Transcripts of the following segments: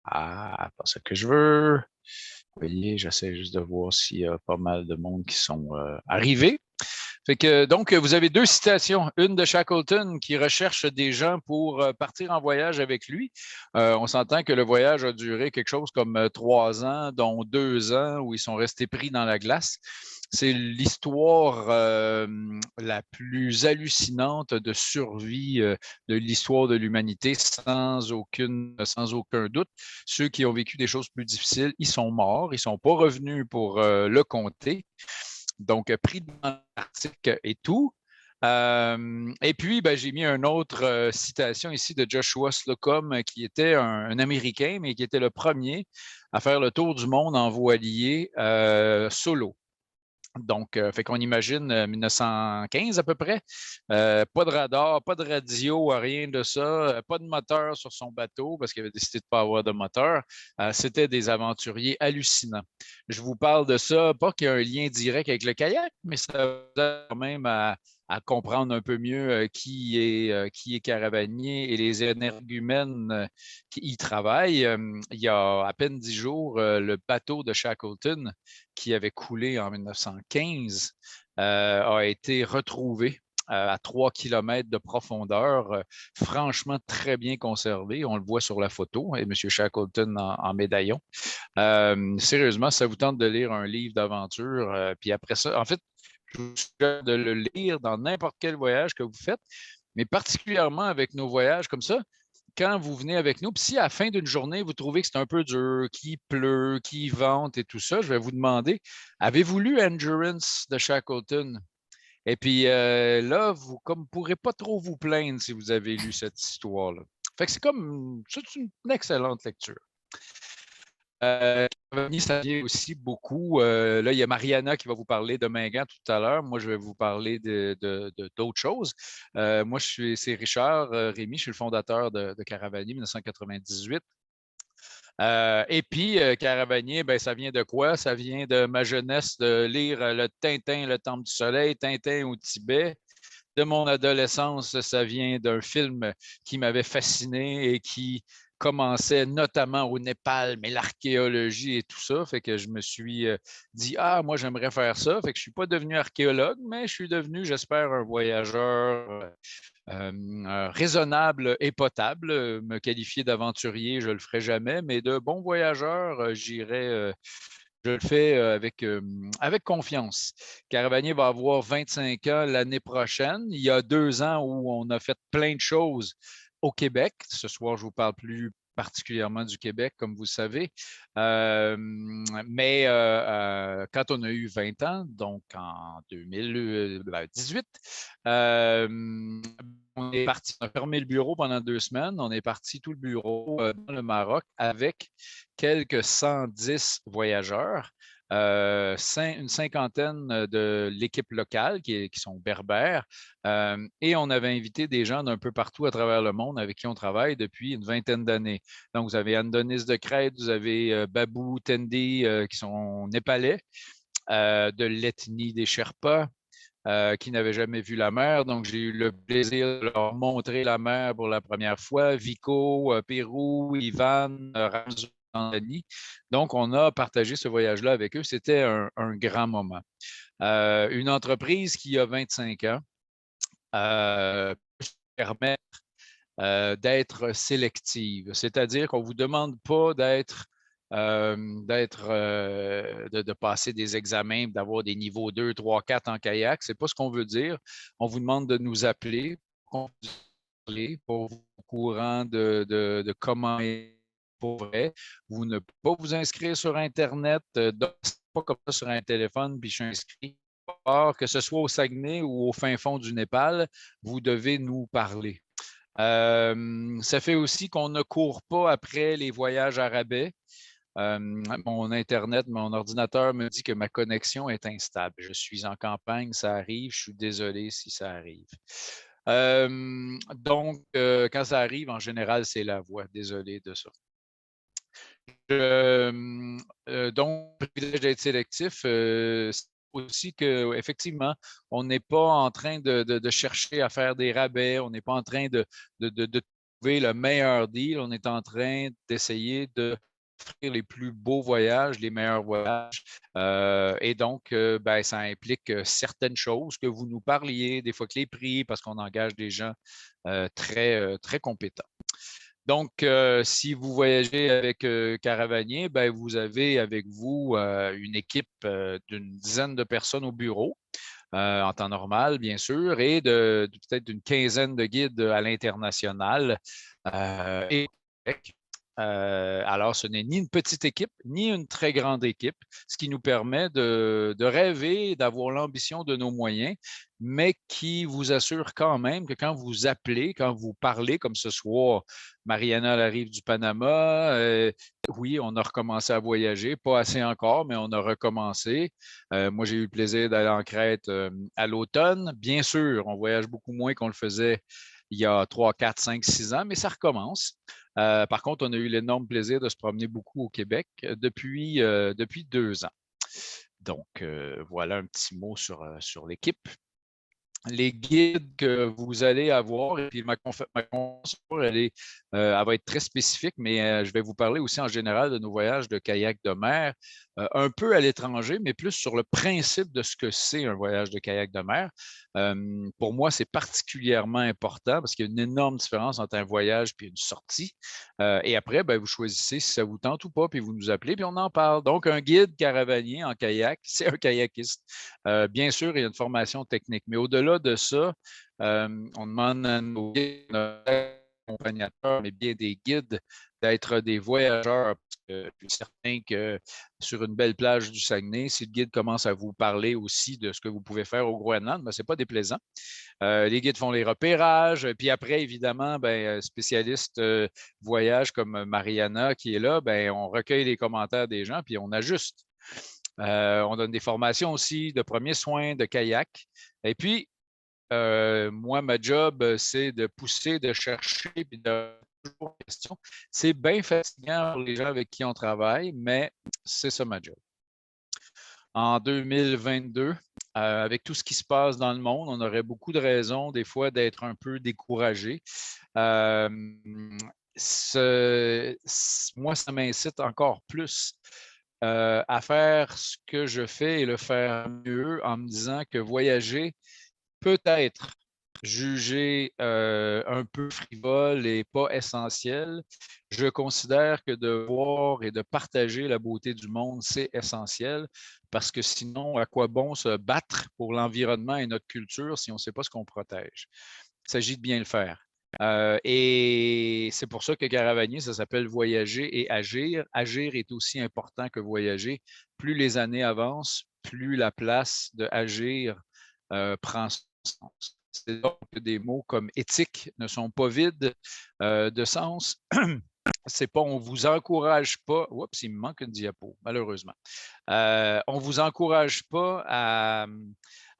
Ah, pas ce que je veux. Vous voyez, j'essaie juste de voir s'il y a pas mal de monde qui sont arrivés. Fait que, donc, vous avez deux citations. Une de Shackleton qui recherche des gens pour partir en voyage avec lui. On s'entend que le voyage a duré quelque chose comme 3 ans, dont 2 ans où ils sont restés pris dans la glace. C'est l'histoire la plus hallucinante de survie de l'histoire de l'humanité, sans aucun doute. Ceux qui ont vécu des choses plus difficiles, ils sont morts, ils ne sont pas revenus pour le compter. Donc, pris dans l'article et tout. Et puis, ben, j'ai mis une autre citation ici de Joshua Slocum, qui était un Américain, mais qui était le premier à faire le tour du monde en voilier solo. Donc, fait qu'on imagine 1915 à peu près. Pas de radar, pas de radio, rien de ça. Pas de moteur sur son bateau parce qu'il avait décidé de ne pas avoir de moteur. C'était des aventuriers hallucinants. Je vous parle de ça, pas qu'il y a un lien direct avec le kayak, mais ça vous aide quand même à comprendre un peu mieux qui est Caravanier et les énergumènes qui y travaillent. Il y a à peine 10 jours, le bateau de Shackleton qui avait coulé en 1915 a été retrouvé à 3 km de profondeur, franchement très bien conservé. On le voit sur la photo, et M. Shackleton en médaillon. Sérieusement, ça vous tente de lire un livre d'aventure, puis après ça, en fait, je vous suggère de le lire dans n'importe quel voyage que vous faites, mais particulièrement avec nos voyages comme ça, quand vous venez avec nous, puis si à la fin d'une journée, vous trouvez que c'est un peu dur, qu'il pleut, qu'il vente et tout ça, je vais vous demander, avez-vous lu Endurance de Shackleton? Et puis là, vous ne pourrez pas trop vous plaindre si vous avez lu cette histoire-là. Fait que c'est une excellente lecture. Ça vient aussi beaucoup. Là, il y a Mariana qui va vous parler de Mingan tout à l'heure. Moi, je vais vous parler d'autres choses. Moi, c'est Richard Rémy, je suis le fondateur de Caravanier 1998. Et puis, Caravanier, ben, ça vient de quoi? Ça vient de ma jeunesse de lire le Tintin, le Temple du Soleil, Tintin au Tibet. De mon adolescence, ça vient d'un film qui m'avait fasciné et qui commençait notamment au Népal, mais l'archéologie et tout ça. Fait que je me suis dit, ah, moi, j'aimerais faire ça. Fait que je ne suis pas devenu archéologue, mais je suis devenu, j'espère, un voyageur raisonnable et potable. Me qualifier d'aventurier, je ne le ferai jamais, mais de bon voyageur, je le fais avec confiance. Caravanier va avoir 25 ans l'année prochaine. Il y a 2 ans où on a fait plein de choses au Québec. Ce soir, je vous parle plus particulièrement du Québec, comme vous savez. Mais quand on a eu 20 ans, donc en 2018, on est parti, on a fermé le bureau pendant 2 semaines. On est parti tout le bureau dans le Maroc avec quelques 110 voyageurs, une cinquantaine de l'équipe locale qui sont berbères, et on avait invité des gens d'un peu partout à travers le monde avec qui on travaille depuis une vingtaine d'années. Donc, vous avez Andonis de Crète, vous avez Babou Tendi qui sont népalais, de l'ethnie des Sherpas. Qui n'avaient jamais vu la mer. Donc, j'ai eu le plaisir de leur montrer la mer pour la première fois. Vico, Pérou, Ivan, Ramzo, Anthony. Donc, on a partagé ce voyage-là avec eux. C'était un grand moment. Une entreprise qui a 25 ans peut se permettre d'être sélective. C'est-à-dire qu'on ne vous demande pas de passer des examens, d'avoir des niveaux 2, 3, 4 en kayak. Ce n'est pas ce qu'on veut dire. On vous demande de nous appeler pour vous au courant de comment est pour vrai. Vous ne pouvez pas vous inscrire sur Internet, pas comme ça sur un téléphone, puis je suis inscrit. Or, que ce soit au Saguenay ou au fin fond du Népal, vous devez nous parler. Ça fait aussi qu'on ne court pas après les voyages à rabais. Mon Internet, mon ordinateur me dit que ma connexion est instable. Je suis en campagne, ça arrive. Je suis désolé si ça arrive. Donc, quand ça arrive, en général, c'est la voix. Désolé de ça. Donc, le privilège d'être sélectif, c'est aussi qu'effectivement, on n'est pas en train de chercher à faire des rabais, on n'est pas en train de trouver le meilleur deal. On est en train d'essayer de offrir les plus beaux voyages, les meilleurs voyages. Et donc, ben, ça implique certaines choses que vous nous parliez, des fois que les prix, parce qu'on engage des gens très compétents. Donc, si vous voyagez avec Caravanier, ben, vous avez avec vous une équipe d'une dizaine de personnes au bureau. En temps normal, bien sûr, et peut-être d'une quinzaine de guides à l'international et au Québec. Alors, ce n'est ni une petite équipe, ni une très grande équipe, ce qui nous permet de rêver, d'avoir l'ambition de nos moyens, mais qui vous assure quand même que quand vous appelez, quand vous parlez, comme ce soir, Mariana arrive du Panama, oui, on a recommencé à voyager, pas assez encore, mais on a recommencé. Moi, j'ai eu le plaisir d'aller en Crète à l'automne. Bien sûr, on voyage beaucoup moins qu'on le faisait il y a 3, 4, 5, 6 ans, mais ça recommence. Par contre, on a eu l'énorme plaisir de se promener beaucoup au Québec depuis 2 ans. Donc, voilà un petit mot sur l'équipe. Les guides que vous allez avoir, et puis ma conférence, elle va être très spécifique, mais je vais vous parler aussi en général de nos voyages de kayak de mer, un peu à l'étranger, mais plus sur le principe de ce que c'est un voyage de kayak de mer. Pour moi, c'est particulièrement important parce qu'il y a une énorme différence entre un voyage et une sortie. Et après, ben, vous choisissez si ça vous tente ou pas, puis vous nous appelez, puis on en parle. Donc, un guide caravanier en kayak, c'est un kayakiste. Bien sûr, il y a une formation technique, mais au-delà de ça, on demande à nos guides, accompagnateurs, mais bien des guides, d'être des voyageurs. Parce que je suis certain que sur une belle plage du Saguenay, si le guide commence à vous parler aussi de ce que vous pouvez faire au Groenland, ben, ce n'est pas déplaisant. Les guides font les repérages. Puis après, évidemment, ben, spécialiste voyage comme Mariana qui est là, ben, on recueille les commentaires des gens puis on ajuste. On donne des formations aussi de premiers soins, de kayak. Et puis, moi, ma job, c'est de pousser, de chercher, puis de toujours question. C'est bien fatigant pour les gens avec qui on travaille, mais c'est ça ma job. En 2022, avec tout ce qui se passe dans le monde, on aurait beaucoup de raisons, des fois, d'être un peu découragé. Moi, ça m'incite encore plus à faire ce que je fais et le faire mieux en me disant que voyager peut être jugé un peu frivole et pas essentiel. Je considère que de voir et de partager la beauté du monde, c'est essentiel parce que sinon, à quoi bon se battre pour l'environnement et notre culture si on ne sait pas ce qu'on protège? Il s'agit de bien le faire. Et c'est pour ça que Caravanier, ça s'appelle voyager et agir. Agir est aussi important que voyager. Plus les années avancent, plus la place de agir prend sens. C'est donc que des mots comme éthique ne sont pas vides de sens. C'est pas, on vous encourage pas. Oups, il me manque une diapo, malheureusement. On vous encourage pas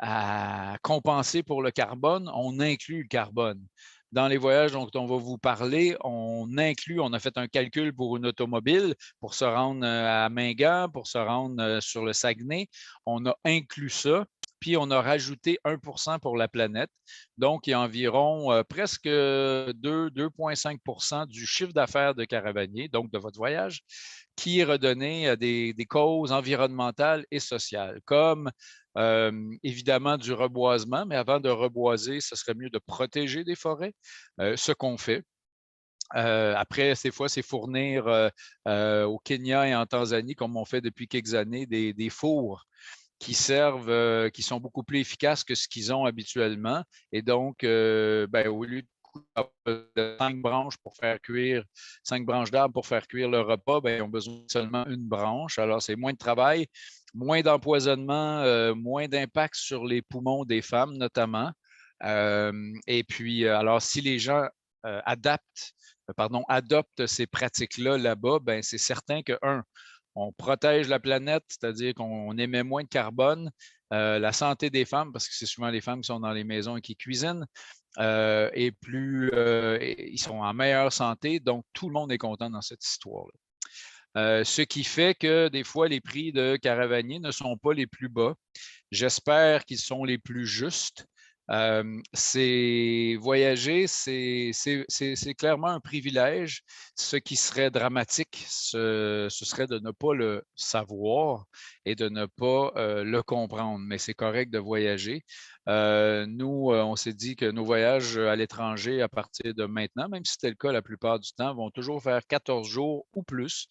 à compenser pour le carbone, on inclut le carbone. Dans les voyages dont on va vous parler, on a fait un calcul pour une automobile pour se rendre à Mingan, pour se rendre sur le Saguenay. On a inclus ça, puis on a rajouté 1 pour la planète. Donc, il y a environ presque 2,5 du chiffre d'affaires de Caravanier, donc de votre voyage, qui est redonné à des causes environnementales et sociales, comme évidemment du reboisement, mais avant de reboiser, ce serait mieux de protéger des forêts, ce qu'on fait. Après, ces fois, c'est fournir au Kenya et en Tanzanie, comme on fait depuis quelques années, des fours qui servent, qui sont beaucoup plus efficaces que ce qu'ils ont habituellement. Et donc, ben, au lieu de 5 branches pour faire cuire, 5 branches d'arbres pour faire cuire le repas, ben, ils ont besoin de seulement une branche. Alors, c'est moins de travail, moins d'empoisonnement, moins d'impact sur les poumons des femmes, notamment. Et puis, alors, si les gens adoptent ces pratiques-là là-bas, ben, c'est certain que, on protège la planète, c'est-à-dire qu'on émet moins de carbone, la santé des femmes, parce que c'est souvent les femmes qui sont dans les maisons et qui cuisinent, et ils sont en meilleure santé, donc tout le monde est content dans cette histoire-là. Ce qui fait que des fois, les prix de Caravanier ne sont pas les plus bas. J'espère qu'ils sont les plus justes. Voyager, c'est clairement un privilège. Ce qui serait dramatique, ce serait de ne pas le savoir et de ne pas le comprendre. Mais c'est correct de voyager. Nous, on s'est dit que nos voyages à l'étranger, à partir de maintenant, même si c'était le cas la plupart du temps, vont toujours faire 14 jours ou plus.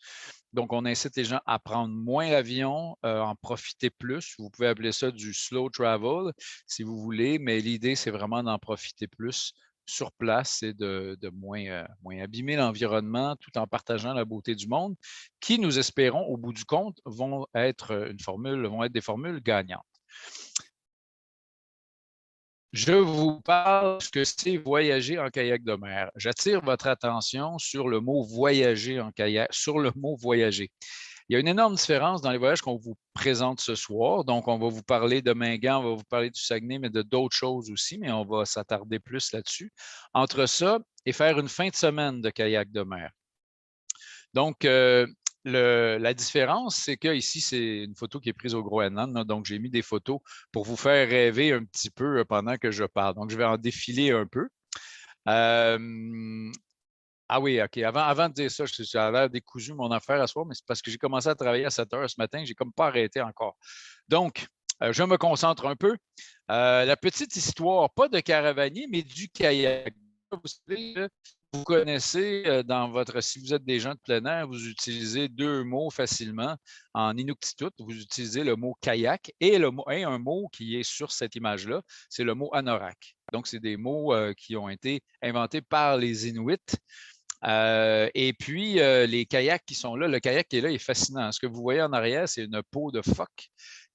Donc, on incite les gens à prendre moins l'avion, en profiter plus. Vous pouvez appeler ça du slow travel si vous voulez, mais l'idée, c'est vraiment d'en profiter plus sur place et de moins abîmer l'environnement tout en partageant la beauté du monde, qui, nous espérons, au bout du compte, vont être des formules gagnantes. Je vous parle de ce que c'est voyager en kayak de mer. J'attire votre attention sur le mot voyager en kayak, sur le mot voyager. Il y a une énorme différence dans les voyages qu'on vous présente ce soir. Donc, on va vous parler de Mingan, on va vous parler du Saguenay, mais de d'autres choses aussi, mais on va s'attarder plus là-dessus. Entre ça et faire une fin de semaine de kayak de mer. Donc, la différence, c'est que ici, c'est une photo qui est prise au Groenland. Donc, j'ai mis des photos pour vous faire rêver un petit peu pendant que je parle. Donc, je vais en défiler un peu. Ah oui, OK. Avant de dire ça, ça a l'air décousu mon affaire à soir, mais c'est parce que j'ai commencé à travailler à 7 heures ce matin. J'ai comme pas arrêté encore. Donc, je me concentre un peu. La petite histoire, pas de caravanier, mais du kayak. Vous savez, vous connaissez si vous êtes des gens de plein air, vous utilisez deux mots facilement en Inuktitut. Vous utilisez le mot kayak et un mot qui est sur cette image-là, c'est le mot anorak. Donc, c'est des mots qui ont été inventés par les Inuits. Et puis, les kayaks qui sont là, le kayak qui est là est fascinant. Ce que vous voyez en arrière, c'est une peau de phoque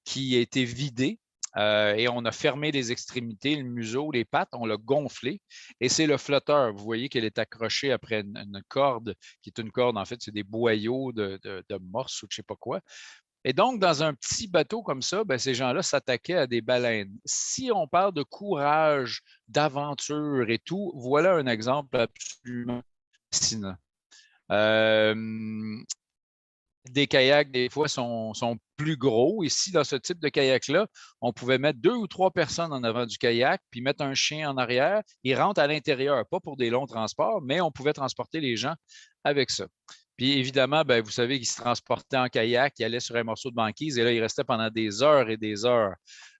qui a été vidée. Et on a fermé les extrémités, le museau, les pattes, on l'a gonflé. Et c'est le flotteur. Vous voyez qu'elle est accrochée après une corde, qui est une corde, en fait, c'est des boyaux de morse ou de je ne sais pas quoi. Et donc, dans un petit bateau comme ça, ben, ces gens-là s'attaquaient à des baleines. Si on parle de courage, d'aventure et tout, voilà un exemple absolument fascinant. Des kayaks, des fois, sont plus gros. Ici, dans ce type de kayak-là, on pouvait mettre 2 ou 3 personnes en avant du kayak, puis mettre un chien en arrière. Ils rentrent à l'intérieur, pas pour des longs transports, mais on pouvait transporter les gens avec ça. Puis évidemment, ben, vous savez qu'ils se transportaient en kayak, ils allaient sur un morceau de banquise et là, ils restaient pendant des heures et des heures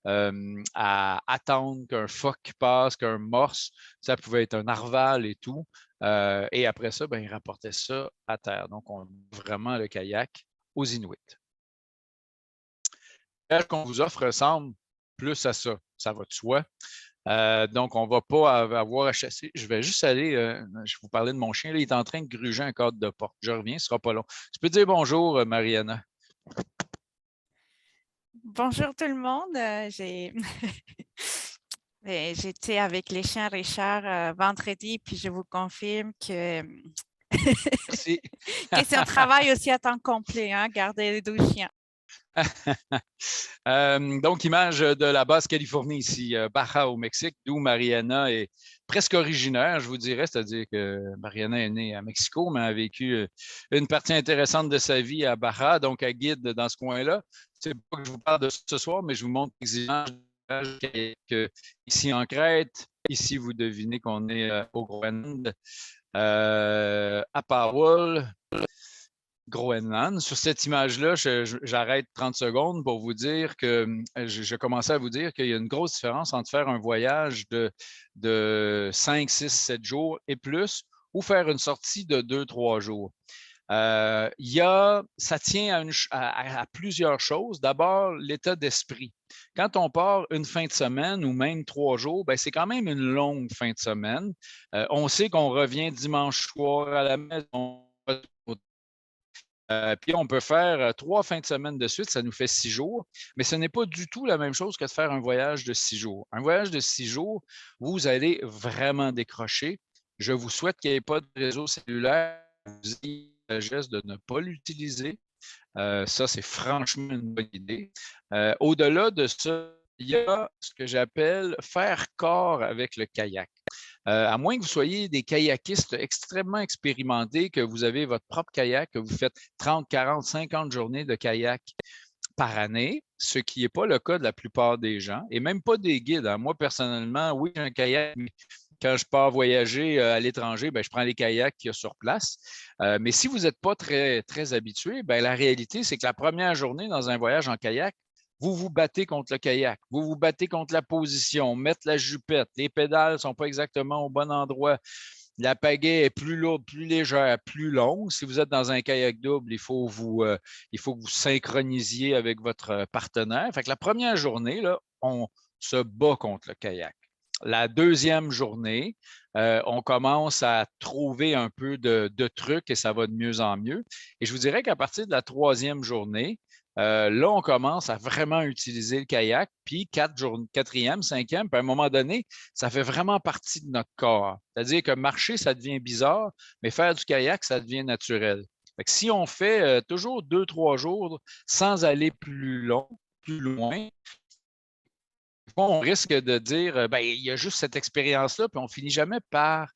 à attendre qu'un phoque passe, qu'un morse, ça pouvait être un narval et tout. Et après ça, ben, ils rapportaient ça à terre. Donc, on a vraiment le kayak aux Inuits. Ce qu'on vous offre ressemble plus à ça. Ça va de soi. Donc, on ne va pas avoir à chasser. Je vais juste aller, je vous parlais de mon chien, là, il est en train de gruger un cadre de porte. Je reviens, ce ne sera pas long. Tu peux dire bonjour, Mariana. Bonjour tout le monde. J'étais avec les chiens Richard vendredi, puis je vous confirme que, Merci. que c'est un travail aussi à temps complet, hein, garder les 12 chiens. Donc, image de la Basse-Californie ici, Baja au Mexique, d'où Mariana est presque originaire, je vous dirais, c'est-à-dire que Mariana est née à Mexico, mais a vécu une partie intéressante de sa vie à Baja, donc à Guide dans ce coin-là. C'est pas que je vous parle de ce soir, mais je vous montre des images ici en Crète. Ici, vous devinez qu'on est au Groenland, à Powell. Groenland. Sur cette image-là, j'arrête 30 secondes pour vous dire que je commençais à vous dire qu'il y a une grosse différence entre faire un voyage de 5, 6, 7 jours et plus ou faire une sortie de 2, 3 jours. Ça tient à plusieurs choses. D'abord, l'état d'esprit. Quand on part une fin de semaine ou même 3 jours, ben, c'est quand même une longue fin de semaine. On sait qu'on revient dimanche soir à la maison. Puis on peut faire 3 fins de semaine de suite, ça nous fait 6 jours, mais ce n'est pas du tout la même chose que de faire un voyage de 6 jours. Un voyage de 6 jours, vous allez vraiment décrocher. Je vous souhaite qu'il n'y ait pas de réseau cellulaire. Je vous dis la geste de ne pas l'utiliser. Ça, c'est franchement une bonne idée. Au-delà de ça, il y a ce que j'appelle faire corps avec le kayak. À moins que vous soyez des kayakistes extrêmement expérimentés, que vous avez votre propre kayak, que vous faites 30, 40, 50 journées de kayak par année, ce qui n'est pas le cas de la plupart des gens, et même pas des guides, hein. Moi, personnellement, oui, j'ai un kayak, mais quand je pars voyager à l'étranger, ben, je prends les kayaks qu'il y a sur place. Mais si vous n'êtes pas très, très habitué, ben, la réalité, c'est que la première journée dans un voyage en kayak, vous vous battez contre le kayak, vous vous battez contre la position, mettre la jupette, les pédales ne sont pas exactement au bon endroit. La pagaie est plus lourde, plus légère, plus longue. Si vous êtes dans un kayak double, il faut que vous synchronisiez avec votre partenaire. Fait que la première journée, là, on se bat contre le kayak. La deuxième journée, on commence à trouver un peu de trucs et ça va de mieux en mieux. Et je vous dirais qu'à partir de la troisième journée, là, on commence à vraiment utiliser le kayak. Puis quatrième, cinquième, puis à un moment donné, ça fait vraiment partie de notre corps. C'est-à-dire que marcher, ça devient bizarre, mais faire du kayak, ça devient naturel. Fait que si on fait toujours 2, 3 jours sans aller plus long, plus loin, on risque de dire, ben, il y a juste cette expérience-là, puis on ne finit jamais par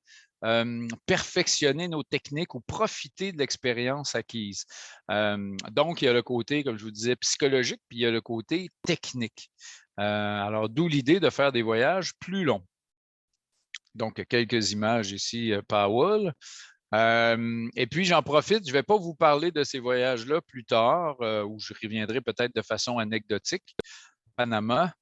perfectionner nos techniques ou profiter de l'expérience acquise. Donc, il y a le côté, comme je vous disais, psychologique, puis il y a le côté technique. Alors, d'où l'idée de faire des voyages plus longs. Donc, quelques images ici, Powell. Et puis, j'en profite, je ne vais pas vous parler de ces voyages-là plus tard, où je reviendrai peut-être de façon anecdotique. Panama.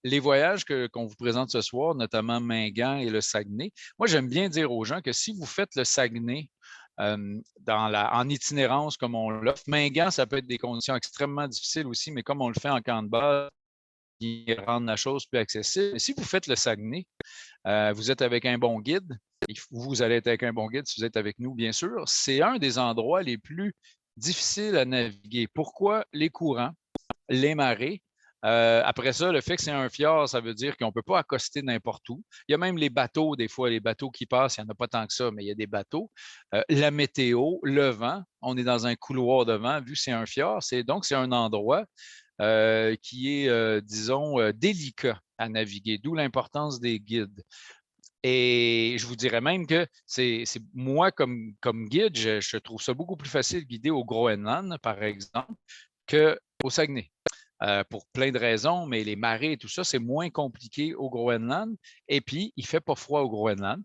Les voyages qu'on vous présente ce soir, notamment Mingan et le Saguenay, moi, j'aime bien dire aux gens que si vous faites le Saguenay en itinérance comme on l'offre, Mingan, ça peut être des conditions extrêmement difficiles aussi, mais comme on le fait en camp de base, qui rendent la chose plus accessible. Mais si vous faites le Saguenay, vous êtes avec un bon guide, vous allez être avec un bon guide si vous êtes avec nous, bien sûr. C'est un des endroits les plus difficiles à naviguer. Pourquoi? Les courants, les marées. Après ça, le fait que c'est un fjord, ça veut dire qu'on ne peut pas accoster n'importe où. Il y a même les bateaux, des fois, les bateaux qui passent, il n'y en a pas tant que ça, mais il y a des bateaux. La météo, le vent, on est dans un couloir de vent, vu que c'est un fjord, donc c'est un endroit qui est, disons, délicat à naviguer, d'où l'importance des guides. Et je vous dirais même que c'est moi, comme guide, je trouve ça beaucoup plus facile de guider au Groenland, par exemple, qu'au Saguenay. Pour plein de raisons, mais les marées et tout ça, c'est moins compliqué au Groenland. Et puis, il ne fait pas froid au Groenland.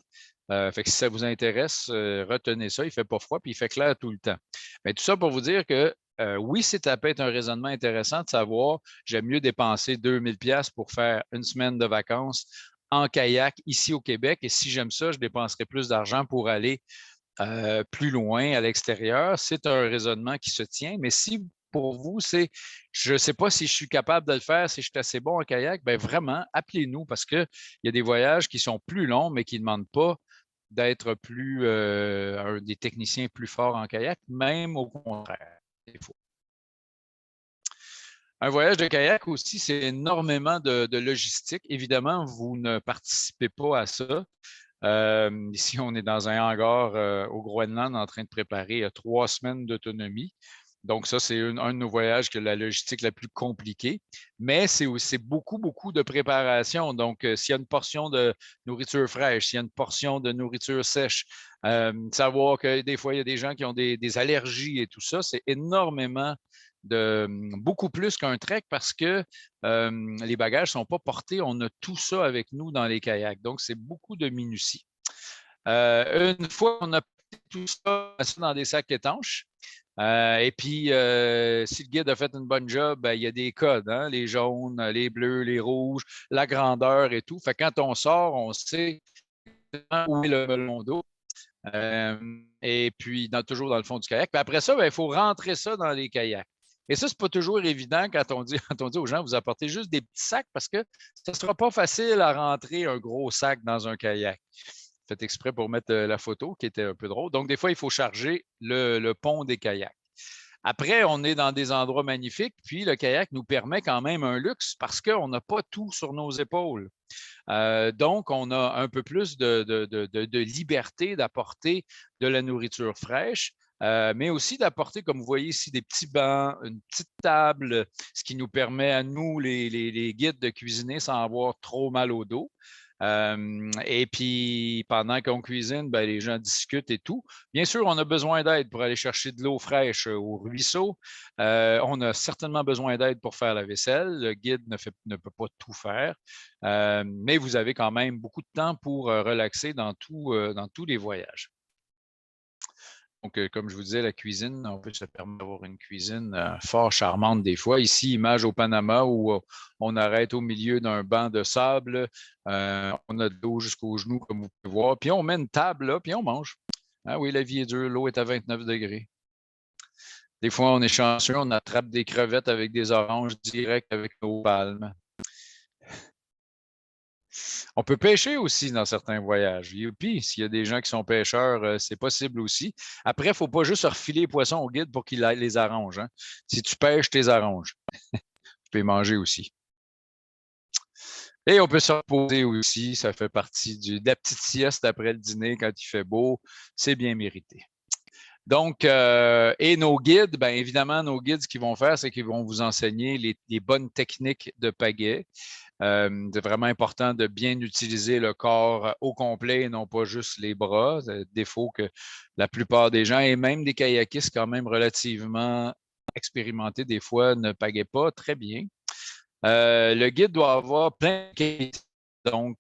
Fait que si ça vous intéresse, retenez ça, il ne fait pas froid, puis il fait clair tout le temps. Mais tout ça pour vous dire que oui, ça peut être un raisonnement intéressant de savoir, j'aime mieux dépenser 2000$ pour faire une semaine de vacances en kayak ici au Québec. Et si j'aime ça, je dépenserai plus d'argent pour aller plus loin à l'extérieur. C'est un raisonnement qui se tient. Mais si pour vous, c'est je ne sais pas si je suis capable de le faire, si je suis assez bon en kayak, bien vraiment, appelez-nous parce qu'il y a des voyages qui sont plus longs, mais qui ne demandent pas d'être des techniciens plus forts en kayak, même au contraire. Un voyage de kayak aussi, c'est énormément de logistique. Évidemment, vous ne participez pas à ça. Ici, on est dans un hangar au Groenland en train de préparer 3 semaines d'autonomie. Donc, ça, c'est un de nos voyages qui a la logistique la plus compliquée. Mais c'est aussi beaucoup, beaucoup de préparation. Donc, s'il y a une portion de nourriture fraîche, s'il y a une portion de nourriture sèche, savoir que des fois, il y a des gens qui ont des allergies et tout ça, c'est énormément beaucoup plus qu'un trek parce que les bagages ne sont pas portés. On a tout ça avec nous dans les kayaks. Donc, c'est beaucoup de minutie. Une fois qu'on a tout ça dans des sacs étanches, et puis, si le guide a fait une bonne job, ben, il y a des codes, hein, les jaunes, les bleus, les rouges, la grandeur et tout. Fait que quand on sort, on sait où est le melon d'eau. Et puis, toujours dans le fond du kayak. Puis après ça, ben, il faut rentrer ça dans les kayaks. Et ça, ce n'est pas toujours évident quand on dit aux gens, vous apportez juste des petits sacs parce que ce ne sera pas facile à rentrer un gros sac dans un kayak. Fait exprès pour mettre la photo qui était un peu drôle. Donc, des fois, il faut charger le pont des kayaks. Après, on est dans des endroits magnifiques, puis le kayak nous permet quand même un luxe parce qu'on n'a pas tout sur nos épaules. Donc, on a un peu plus de liberté d'apporter de la nourriture fraîche, mais aussi d'apporter, comme vous voyez ici, des petits bancs, une petite table, ce qui nous permet à nous, les guides, de cuisiner sans avoir trop mal au dos. Et puis, pendant qu'on cuisine, ben, les gens discutent et tout. Bien sûr, on a besoin d'aide pour aller chercher de l'eau fraîche au ruisseau. On a certainement besoin d'aide pour faire la vaisselle. Le guide ne peut pas tout faire, mais vous avez quand même beaucoup de temps pour relaxer dans tous les voyages. Donc, comme je vous disais, la cuisine, on peut se permettre d'avoir une cuisine fort charmante des fois. Ici, image au Panama où on arrête au milieu d'un banc de sable. On a de l'eau jusqu'aux genoux, comme vous pouvez voir. Puis on met une table là, puis on mange. Ah oui, la vie est dure. L'eau est à 29 degrés. Des fois, on est chanceux, on attrape des crevettes avec des oranges direct avec nos palmes. On peut pêcher aussi dans certains voyages. Et puis, s'il y a des gens qui sont pêcheurs, c'est possible aussi. Après, il ne faut pas juste refiler les poissons au guide pour qu'il les arrange. Hein. Si tu pêches, tu les arranges. Tu peux les manger aussi. Et on peut se reposer aussi. Ça fait partie de la petite sieste après le dîner quand il fait beau. C'est bien mérité. Donc, et nos guides, bien évidemment, nos guides, ce qu'ils vont faire, c'est qu'ils vont vous enseigner les bonnes techniques de pagaie. C'est vraiment important de bien utiliser le corps au complet et non pas juste les bras. Défaut que la plupart des gens, et même des kayakistes quand même relativement expérimentés, des fois ne pagaient pas très bien. Le guide doit avoir plein de qualités. Donc,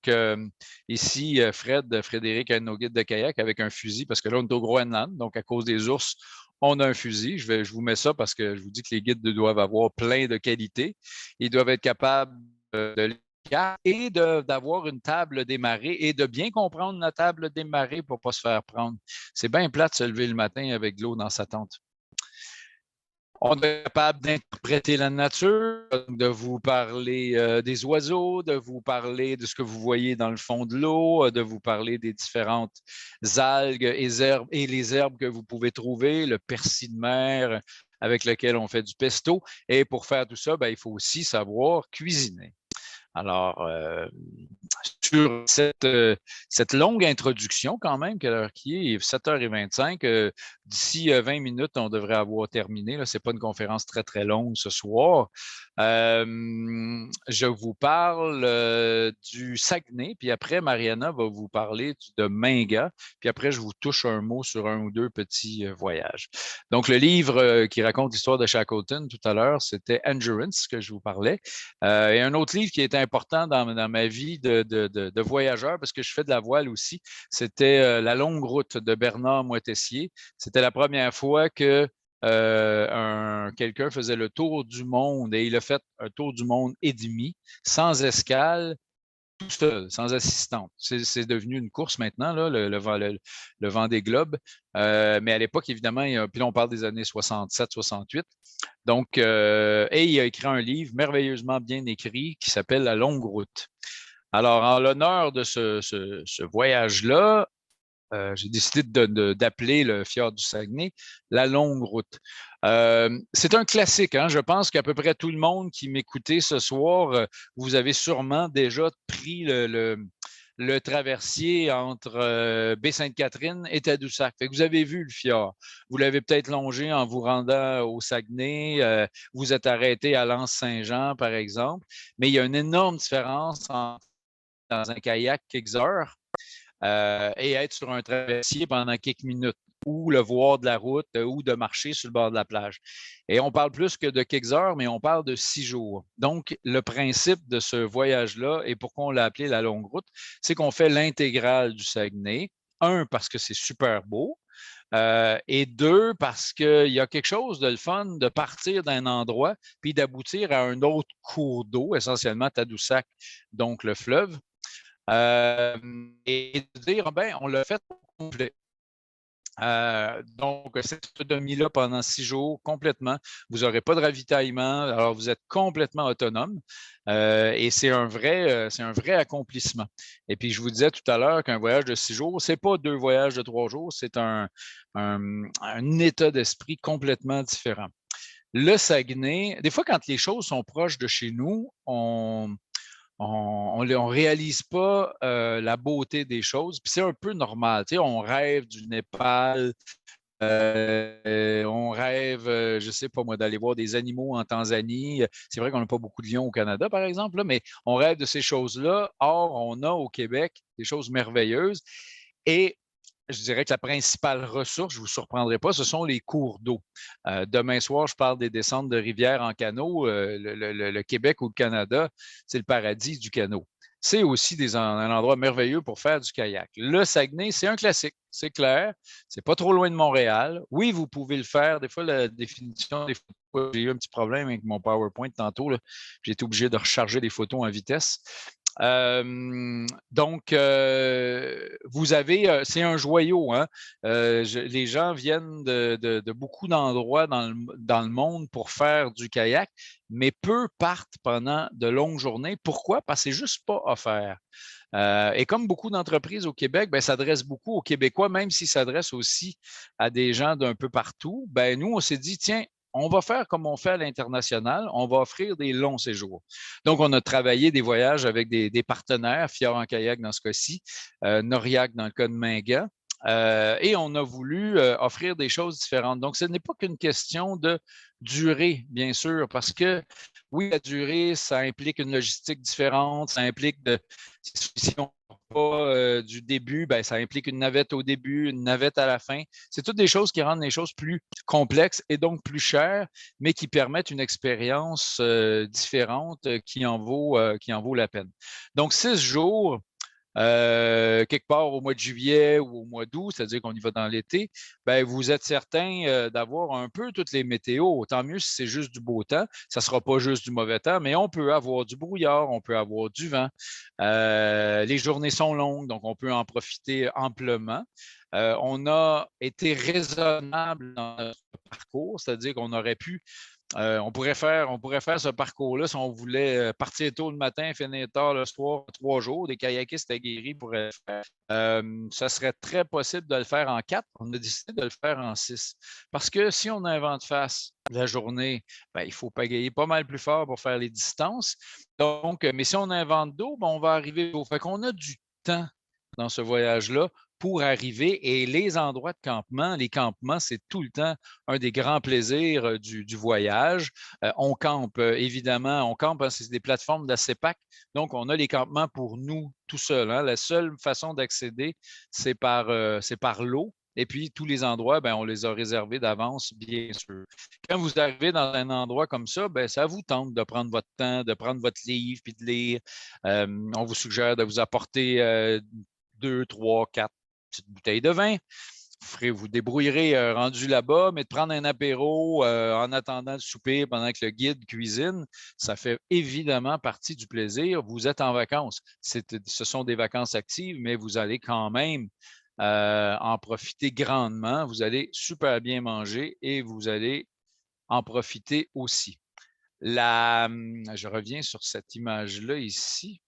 ici, Frédéric, un de nos guides de kayak avec un fusil, parce que là, on est au Groenland, donc à cause des ours, on a un fusil. Je vous mets ça parce que je vous dis que les guides doivent avoir plein de qualités. Ils doivent être capables de et d'avoir une table démarrée et de bien comprendre la table démarrée pour ne pas se faire prendre. C'est bien plate de se lever le matin avec de l'eau dans sa tente. On est capable d'interpréter la nature, de vous parler des oiseaux, de vous parler de ce que vous voyez dans le fond de l'eau, de vous parler des différentes algues et les herbes que vous pouvez trouver, le persil de mer avec lequel on fait du pesto. Et pour faire tout ça, ben, il faut aussi savoir cuisiner. Alors, sur cette longue introduction quand même, quelle heure qui est 7h25, d'ici 20 minutes, on devrait avoir terminé. Ce n'est pas une conférence très, très longue ce soir. Je vous parle du Saguenay, puis après, Mariana va vous parler de Minga, puis après, je vous touche un mot sur un ou deux petits voyages. Donc, le livre qui raconte l'histoire de Shackleton tout à l'heure, c'était Endurance que je vous parlais. Et un autre livre qui était important dans ma vie de voyageur, parce que je fais de la voile aussi, c'était La longue route de Bernard Moitessier. C'était la première fois que quelqu'un faisait le tour du monde et il a fait un tour du monde et demi, sans escale, tout seul, sans assistante. C'est devenu une course maintenant, là, le Vendée Globe. Mais à l'époque, évidemment, puis là, on parle des années 67-68. Donc, et il a écrit un livre merveilleusement bien écrit qui s'appelle La longue route. Alors, en l'honneur de ce voyage-là, j'ai décidé d'appeler le fjord du Saguenay La longue route. C'est un classique. Hein? Je pense qu'à peu près tout le monde qui m'écoutait ce soir, vous avez sûrement déjà pris le traversier entre Baie-Sainte-Catherine et Tadoussac. Fait que vous avez vu le fjord. Vous l'avez peut-être longé en vous rendant au Saguenay. Vous êtes arrêté à l'Anse-Saint-Jean, par exemple. Mais il y a une énorme différence dans un kayak quelques heures et être sur un traversier pendant quelques minutes ou le voir de la route ou de marcher sur le bord de la plage. Et on parle plus que de quelques heures, mais on parle de 6 jours. Donc, le principe de ce voyage-là, et pourquoi on l'a appelé la longue route, c'est qu'on fait l'intégrale du Saguenay. Un, parce que c'est super beau. Et deux, parce qu'il y a quelque chose de le fun de partir d'un endroit puis d'aboutir à un autre cours d'eau, essentiellement Tadoussac, donc le fleuve. Et de dire, ben, on l'a fait au complet. Donc, cette autonomie-là pendant 6 jours, complètement. Vous n'aurez pas de ravitaillement, alors vous êtes complètement autonome. Et c'est un vrai accomplissement. Et puis, je vous disais tout à l'heure qu'un voyage de 6 jours, ce n'est pas 2 voyages de 3 jours, c'est un état d'esprit complètement différent. Le Saguenay, des fois, quand les choses sont proches de chez nous, on ne réalise pas la beauté des choses. Puis c'est un peu normal. Tu sais, on rêve du Népal, on rêve, je ne sais pas moi, d'aller voir des animaux en Tanzanie. C'est vrai qu'on n'a pas beaucoup de lions au Canada, par exemple, là, mais on rêve de ces choses-là. Or, on a au Québec des choses merveilleuses. Et je dirais que la principale ressource, je ne vous surprendrai pas, ce sont les cours d'eau. Demain soir, je parle des descentes de rivières en canot. Le Québec ou le Canada, c'est le paradis du canot. C'est aussi un endroit merveilleux pour faire du kayak. Le Saguenay, c'est un classique, c'est clair. C'est pas trop loin de Montréal. Oui, vous pouvez le faire. Des fois, la définition des photos, j'ai eu un petit problème avec mon PowerPoint tantôt. J'ai été obligé de recharger les photos en vitesse. Donc, vous avez, c'est un joyau. Hein? Les gens viennent de beaucoup d'endroits dans le monde pour faire du kayak, mais peu partent pendant de longues journées. Pourquoi? Parce que c'est juste pas offert. Et comme beaucoup d'entreprises au Québec, ben, s'adressent beaucoup aux Québécois, même s'ils s'adressent aussi à des gens d'un peu partout, ben, nous, on s'est dit, tiens, on va faire comme on fait à l'international, on va offrir des longs séjours. Donc, on a travaillé des voyages avec des partenaires, Fjord en kayak dans ce cas-ci, Noriac dans le cas de Mingan, et on a voulu offrir des choses différentes. Donc, ce n'est pas qu'une question de durée, bien sûr, parce que oui, la durée, ça implique une logistique différente, ça implique si on pas du début, ben, ça implique une navette au début, une navette à la fin. C'est toutes des choses qui rendent les choses plus complexes et donc plus chères, mais qui permettent une expérience différente qui en vaut la peine. Donc, 6 jours, quelque part au mois de juillet ou au mois d'août, c'est-à-dire qu'on y va dans l'été, ben, vous êtes certain d'avoir un peu toutes les météos. Tant mieux si c'est juste du beau temps. Ça ne sera pas juste du mauvais temps, mais on peut avoir du brouillard, on peut avoir du vent. Les journées sont longues, donc on peut en profiter amplement. On a été raisonnable dans notre parcours, c'est-à-dire qu'on aurait pu on pourrait faire ce parcours-là si on voulait partir tôt le matin, finir tard le soir, 3 jours. Des kayakistes aguerris pourraient le faire. Ça serait très possible de le faire en 4. On a décidé de le faire en 6. Parce que si on invente face la journée, ben, il faut pagayer pas mal plus fort pour faire les distances. Donc, mais si on invente d'eau, ben, on va arriver au fait qu'on a du temps dans ce voyage-là pour arriver. Et les endroits de campement, les campements, c'est tout le temps un des grands plaisirs du voyage. On campe, évidemment, on campe, hein, c'est des plateformes de la CEPAC, donc on a les campements pour nous tout seuls. Hein. La seule façon d'accéder, c'est par l'eau. Et puis, tous les endroits, ben, on les a réservés d'avance, bien sûr. Quand vous arrivez dans un endroit comme ça, ben, ça vous tente de prendre votre temps, de prendre votre livre puis de lire. On vous suggère de vous apporter 2, 3, 4 petites bouteilles de vin. Vous débrouillerez rendu là-bas, mais de prendre un apéro en attendant le souper pendant que le guide cuisine, ça fait évidemment partie du plaisir. Vous êtes en vacances. Ce sont des vacances actives, mais vous allez quand même en profiter grandement. Vous allez super bien manger et vous allez en profiter aussi. Je reviens sur cette image-là ici.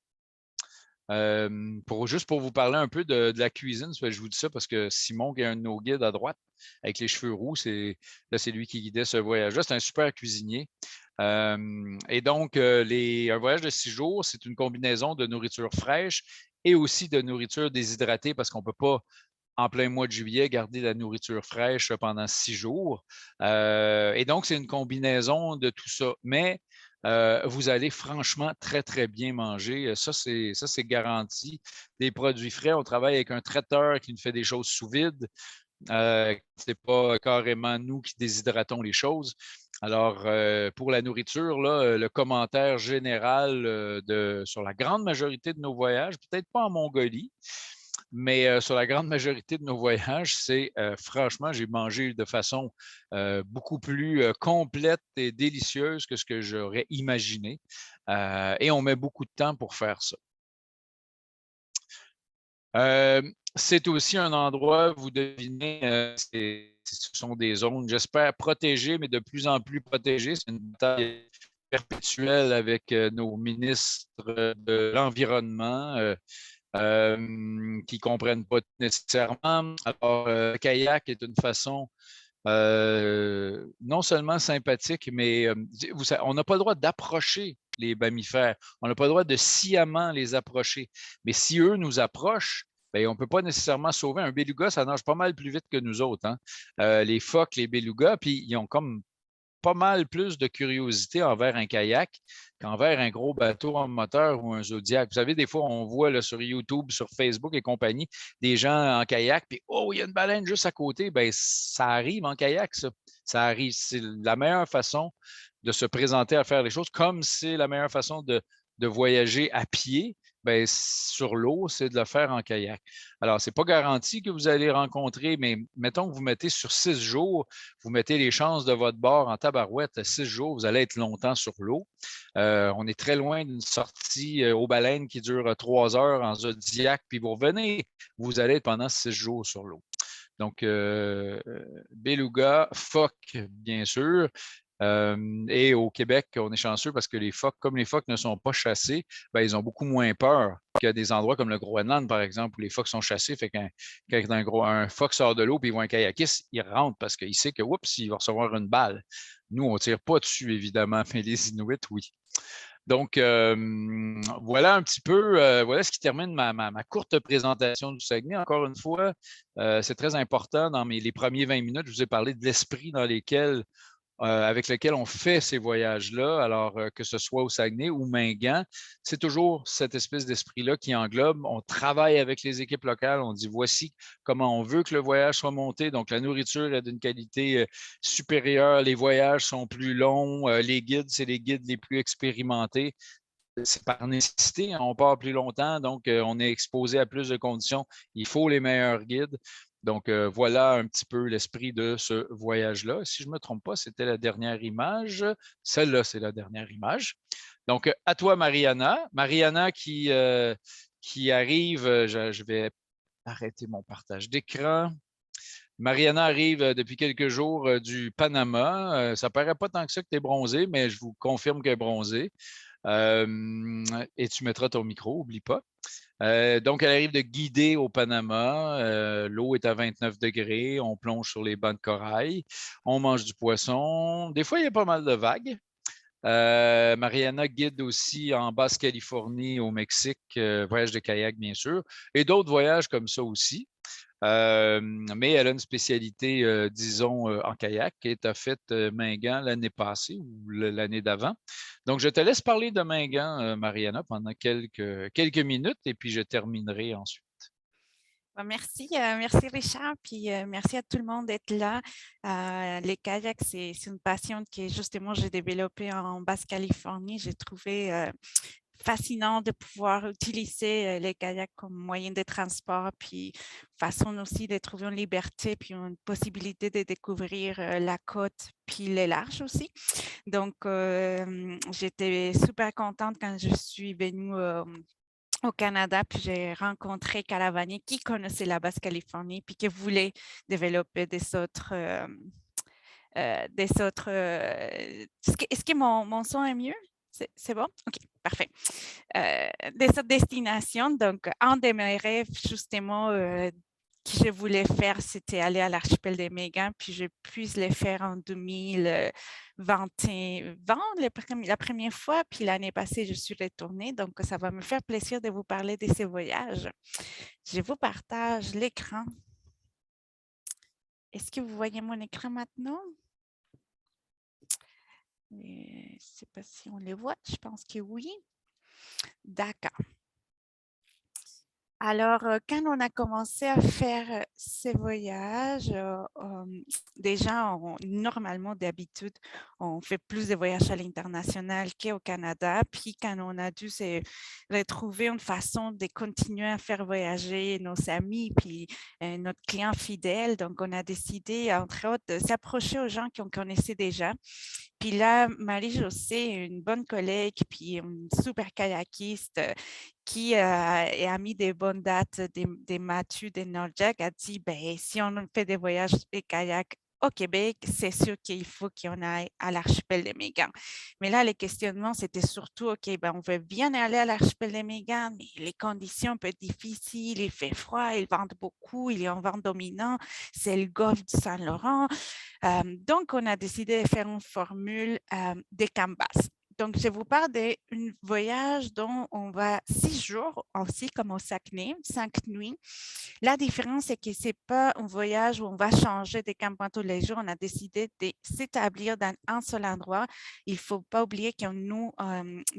Juste pour vous parler un peu de la cuisine, je vous dis ça parce que Simon, qui est un de nos guides à droite, avec les cheveux roux, c'est lui qui guidait ce voyage-là. C'est un super cuisinier. Et donc, un voyage de 6 jours, c'est une combinaison de nourriture fraîche et aussi de nourriture déshydratée parce qu'on ne peut pas, en plein mois de juillet, garder la nourriture fraîche pendant 6 jours. Et donc, c'est une combinaison de tout ça. Mais vous allez franchement très, très bien manger. Ça, c'est garanti. Des produits frais, on travaille avec un traiteur qui nous fait des choses sous vide. Ce n'est pas carrément nous qui déshydratons les choses. Alors, pour la nourriture, là, le commentaire général sur la grande majorité de nos voyages, peut-être pas en Mongolie, mais sur la grande majorité de nos voyages, c'est franchement, j'ai mangé de façon beaucoup plus complète et délicieuse que ce que j'aurais imaginé. Et on met beaucoup de temps pour faire ça. C'est aussi un endroit, vous devinez, ce sont des zones, j'espère, protégées, mais de plus en plus protégées. C'est une bataille perpétuelle avec nos ministres de l'Environnement. Qui ne comprennent pas nécessairement. Alors, le kayak est une façon non seulement sympathique, mais on n'a pas le droit d'approcher les mammifères. On n'a pas le droit de sciemment les approcher. Mais si eux nous approchent, bien, on ne peut pas nécessairement sauver. Un beluga, ça nage pas mal plus vite que nous autres, hein. Les phoques, les belugas, puis ils ont comme pas mal plus de curiosité envers un kayak qu'envers un gros bateau en moteur ou un Zodiac. Vous savez, des fois, on voit là, sur YouTube, sur Facebook et compagnie, des gens en kayak, puis oh, il y a une baleine juste à côté. Bien, ça arrive en kayak, ça. Ça arrive. C'est la meilleure façon de se présenter à faire les choses, comme c'est la meilleure façon de voyager à pied. Bien, sur l'eau, c'est de le faire en kayak. Alors, ce n'est pas garanti que vous allez rencontrer, mais mettons que vous mettez sur 6 jours, vous mettez les chances de votre bord en tabarouette. 6 jours, vous allez être longtemps sur l'eau. On est très loin d'une sortie aux baleines qui dure 3 heures en Zodiac, puis vous revenez, vous allez être pendant 6 jours sur l'eau. Donc, beluga, phoque, bien sûr. Et au Québec, on est chanceux parce que les phoques, comme les phoques ne sont pas chassés, ben, ils ont beaucoup moins peur que des endroits comme le Groenland, par exemple, où les phoques sont chassés. Fait quand un phoque sort de l'eau et il voit un kayakiste, il rentre parce qu'il sait que, oups, il va recevoir une balle. Nous, on ne tire pas dessus, évidemment, mais les Inuits, oui. Donc, voilà un petit peu, voilà ce qui termine ma courte présentation du Saguenay. Encore une fois, c'est très important dans les premiers 20 minutes, je vous ai parlé de l'esprit avec lequel on fait ces voyages-là, alors que ce soit au Saguenay ou Mingan, c'est toujours cette espèce d'esprit-là qui englobe. On travaille avec les équipes locales, on dit voici comment on veut que le voyage soit monté. Donc, la nourriture est d'une qualité supérieure, les voyages sont plus longs, les guides, c'est les guides les plus expérimentés. C'est par nécessité, on part plus longtemps, donc on est exposé à plus de conditions. Il faut les meilleurs guides. Donc, voilà un petit peu l'esprit de ce voyage-là. Si je ne me trompe pas, c'était la dernière image. Celle-là, c'est la dernière image. Donc, à toi, Mariana. Mariana qui arrive, je vais arrêter mon partage d'écran. Mariana arrive depuis quelques jours du Panama. Ça ne paraît pas tant que ça que tu es bronzée, mais je vous confirme qu'elle est bronzée. Et tu mettras ton micro, n'oublie pas. Donc, elle arrive de Guidé au Panama. L'eau est à 29 degrés. On plonge sur les bancs de corail. On mange du poisson. Des fois, il y a pas mal de vagues. Mariana guide aussi en Basse-Californie, au Mexique, voyage de kayak, bien sûr, et d'autres voyages comme ça aussi. Mais elle a une spécialité, disons, en kayak qui est à fait Mingan l'année passée ou l'année d'avant. Donc, je te laisse parler de Mingan, Mariana, pendant quelques minutes et puis je terminerai ensuite. Merci, merci Richard, puis merci à tout le monde d'être là. Les kayaks, c'est une passion que justement j'ai développée en Basse-Californie. J'ai trouvé fascinant de pouvoir utiliser les kayaks comme moyen de transport, puis façon aussi de trouver une liberté, puis une possibilité de découvrir la côte, puis les larges aussi. Donc, j'étais super contente quand je suis venue au Canada, puis j'ai rencontré Caravanier qui connaissait la Basse-Californie, puis qui voulait développer des autres... Est-ce que mon son est mieux? C'est bon? OK, parfait. Des autres destinations. Donc, un de mes rêves, justement, que je voulais faire, c'était aller à l'archipel des Mégans, puis je puisse le faire en 2020, la première fois, puis l'année passée, je suis retournée. Donc, ça va me faire plaisir de vous parler de ces voyages. Je vous partage l'écran. Est-ce que vous voyez mon écran maintenant? Je ne sais pas si on les voit. Je pense que oui. D'accord. Alors, quand on a commencé à faire ces voyages, déjà, normalement, d'habitude, on fait plus de voyages à l'international qu'au Canada. Puis, quand on a dû se retrouver une façon de continuer à faire voyager nos amis, puis notre client fidèle, donc on a décidé, entre autres, de s'approcher aux gens qu'on connaissait déjà. Puis là, Marie-Josée, une bonne collègue, puis une super kayakiste qui est amie des bonnes dates des Mathieu, des Nordjack, a dit, ben, si on fait des voyages de kayak au Québec, c'est sûr qu'il faut qu'on aille à l'archipel des Mégans. Mais là, les questionnements, c'était surtout, OK, ben, on veut bien aller à l'archipel des Mégans, mais les conditions peuvent être difficiles, il fait froid, ils vendent beaucoup, il y a un vent dominant, c'est le golfe du Saint-Laurent. Donc, on a décidé de faire une formule des canvas. Donc, je vous parle d'un voyage dont on va 6 jours, aussi comme au Saguenay, 5 nuits. La différence, c'est que ce n'est pas un voyage où on va changer de campement tous les jours. On a décidé de s'établir dans un seul endroit. Il ne faut pas oublier que nous,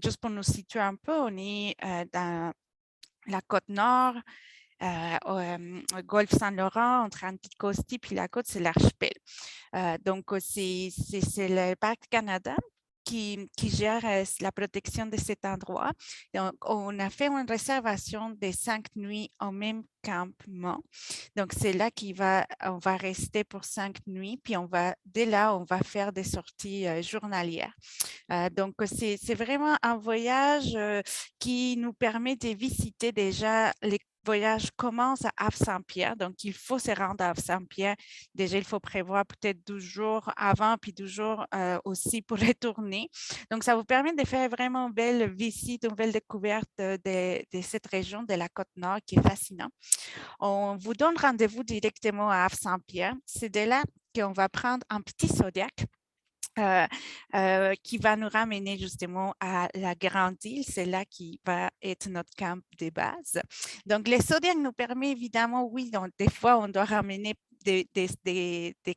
juste pour nous situer un peu, on est dans la côte nord, au golfe Saint-Laurent, entre Anticosti puis la côte, c'est l'archipel. Donc, c'est le Parc Canada qui gère la protection de cet endroit. Donc, on a fait une réservation de 5 nuits au même campement. Donc, c'est là on va rester pour 5 nuits, puis dès là, on va faire des sorties journalières. Donc, c'est vraiment un voyage qui nous permet de visiter déjà les voyage commence à Havre-Saint-Pierre, donc il faut se rendre à Havre-Saint-Pierre. Déjà, il faut prévoir peut-être 12 jours avant, puis 12 jours aussi pour retourner. Donc, ça vous permet de faire vraiment une belle visite, une belle découverte de cette région de la Côte-Nord qui est fascinante. On vous donne rendez-vous directement à Havre-Saint-Pierre. C'est de là qu'on va prendre un petit Zodiac. Qui va nous ramener justement à la Grande Île. C'est là qui va être notre camp de base. Donc, le Zodiac nous permet évidemment, oui, donc, des fois, on doit ramener des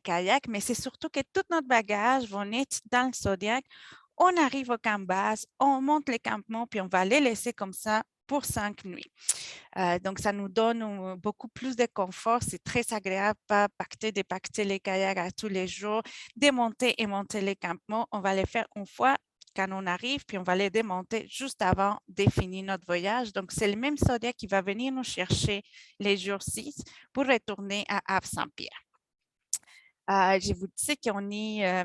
kayaks, mais c'est surtout que tout notre bagage va être dans le Zodiac. On arrive au camp base, on monte les campements, puis on va les laisser comme ça pour 5 nuits. Donc, ça nous donne beaucoup plus de confort. C'est très agréable, pas dépacter les kayaks à tous les jours, démonter et monter les campements. On va les faire une fois quand on arrive, puis on va les démonter juste avant de finir notre voyage. Donc, c'est le même Zodiac qui va venir nous chercher les jours 6 pour retourner à Havre-Saint-Pierre. Je vous disais qu'on est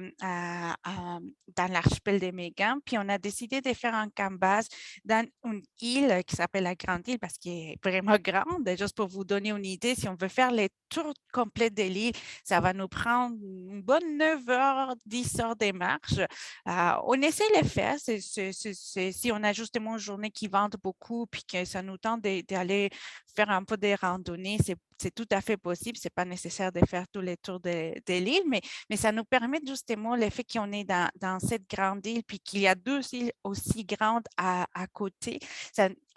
dans l'archipel des Mégans, puis on a décidé de faire un camp base dans une île qui s'appelle la Grande Île parce qu'elle est vraiment grande. Juste pour vous donner une idée, si on veut faire les tours complets de l'île, ça va nous prendre une bonne 9 heures, 10 heures de marche. On essaie de le faire. Si on a justement une journée qui vente beaucoup, puis que ça nous tente d'aller faire un peu des randonnées, c'est tout à fait possible. Ce n'est pas nécessaire de faire tous les tours de l'île, mais ça nous permet justement le fait qu'on est dans cette grande île, puis qu'il y a 2 îles aussi grandes à côté.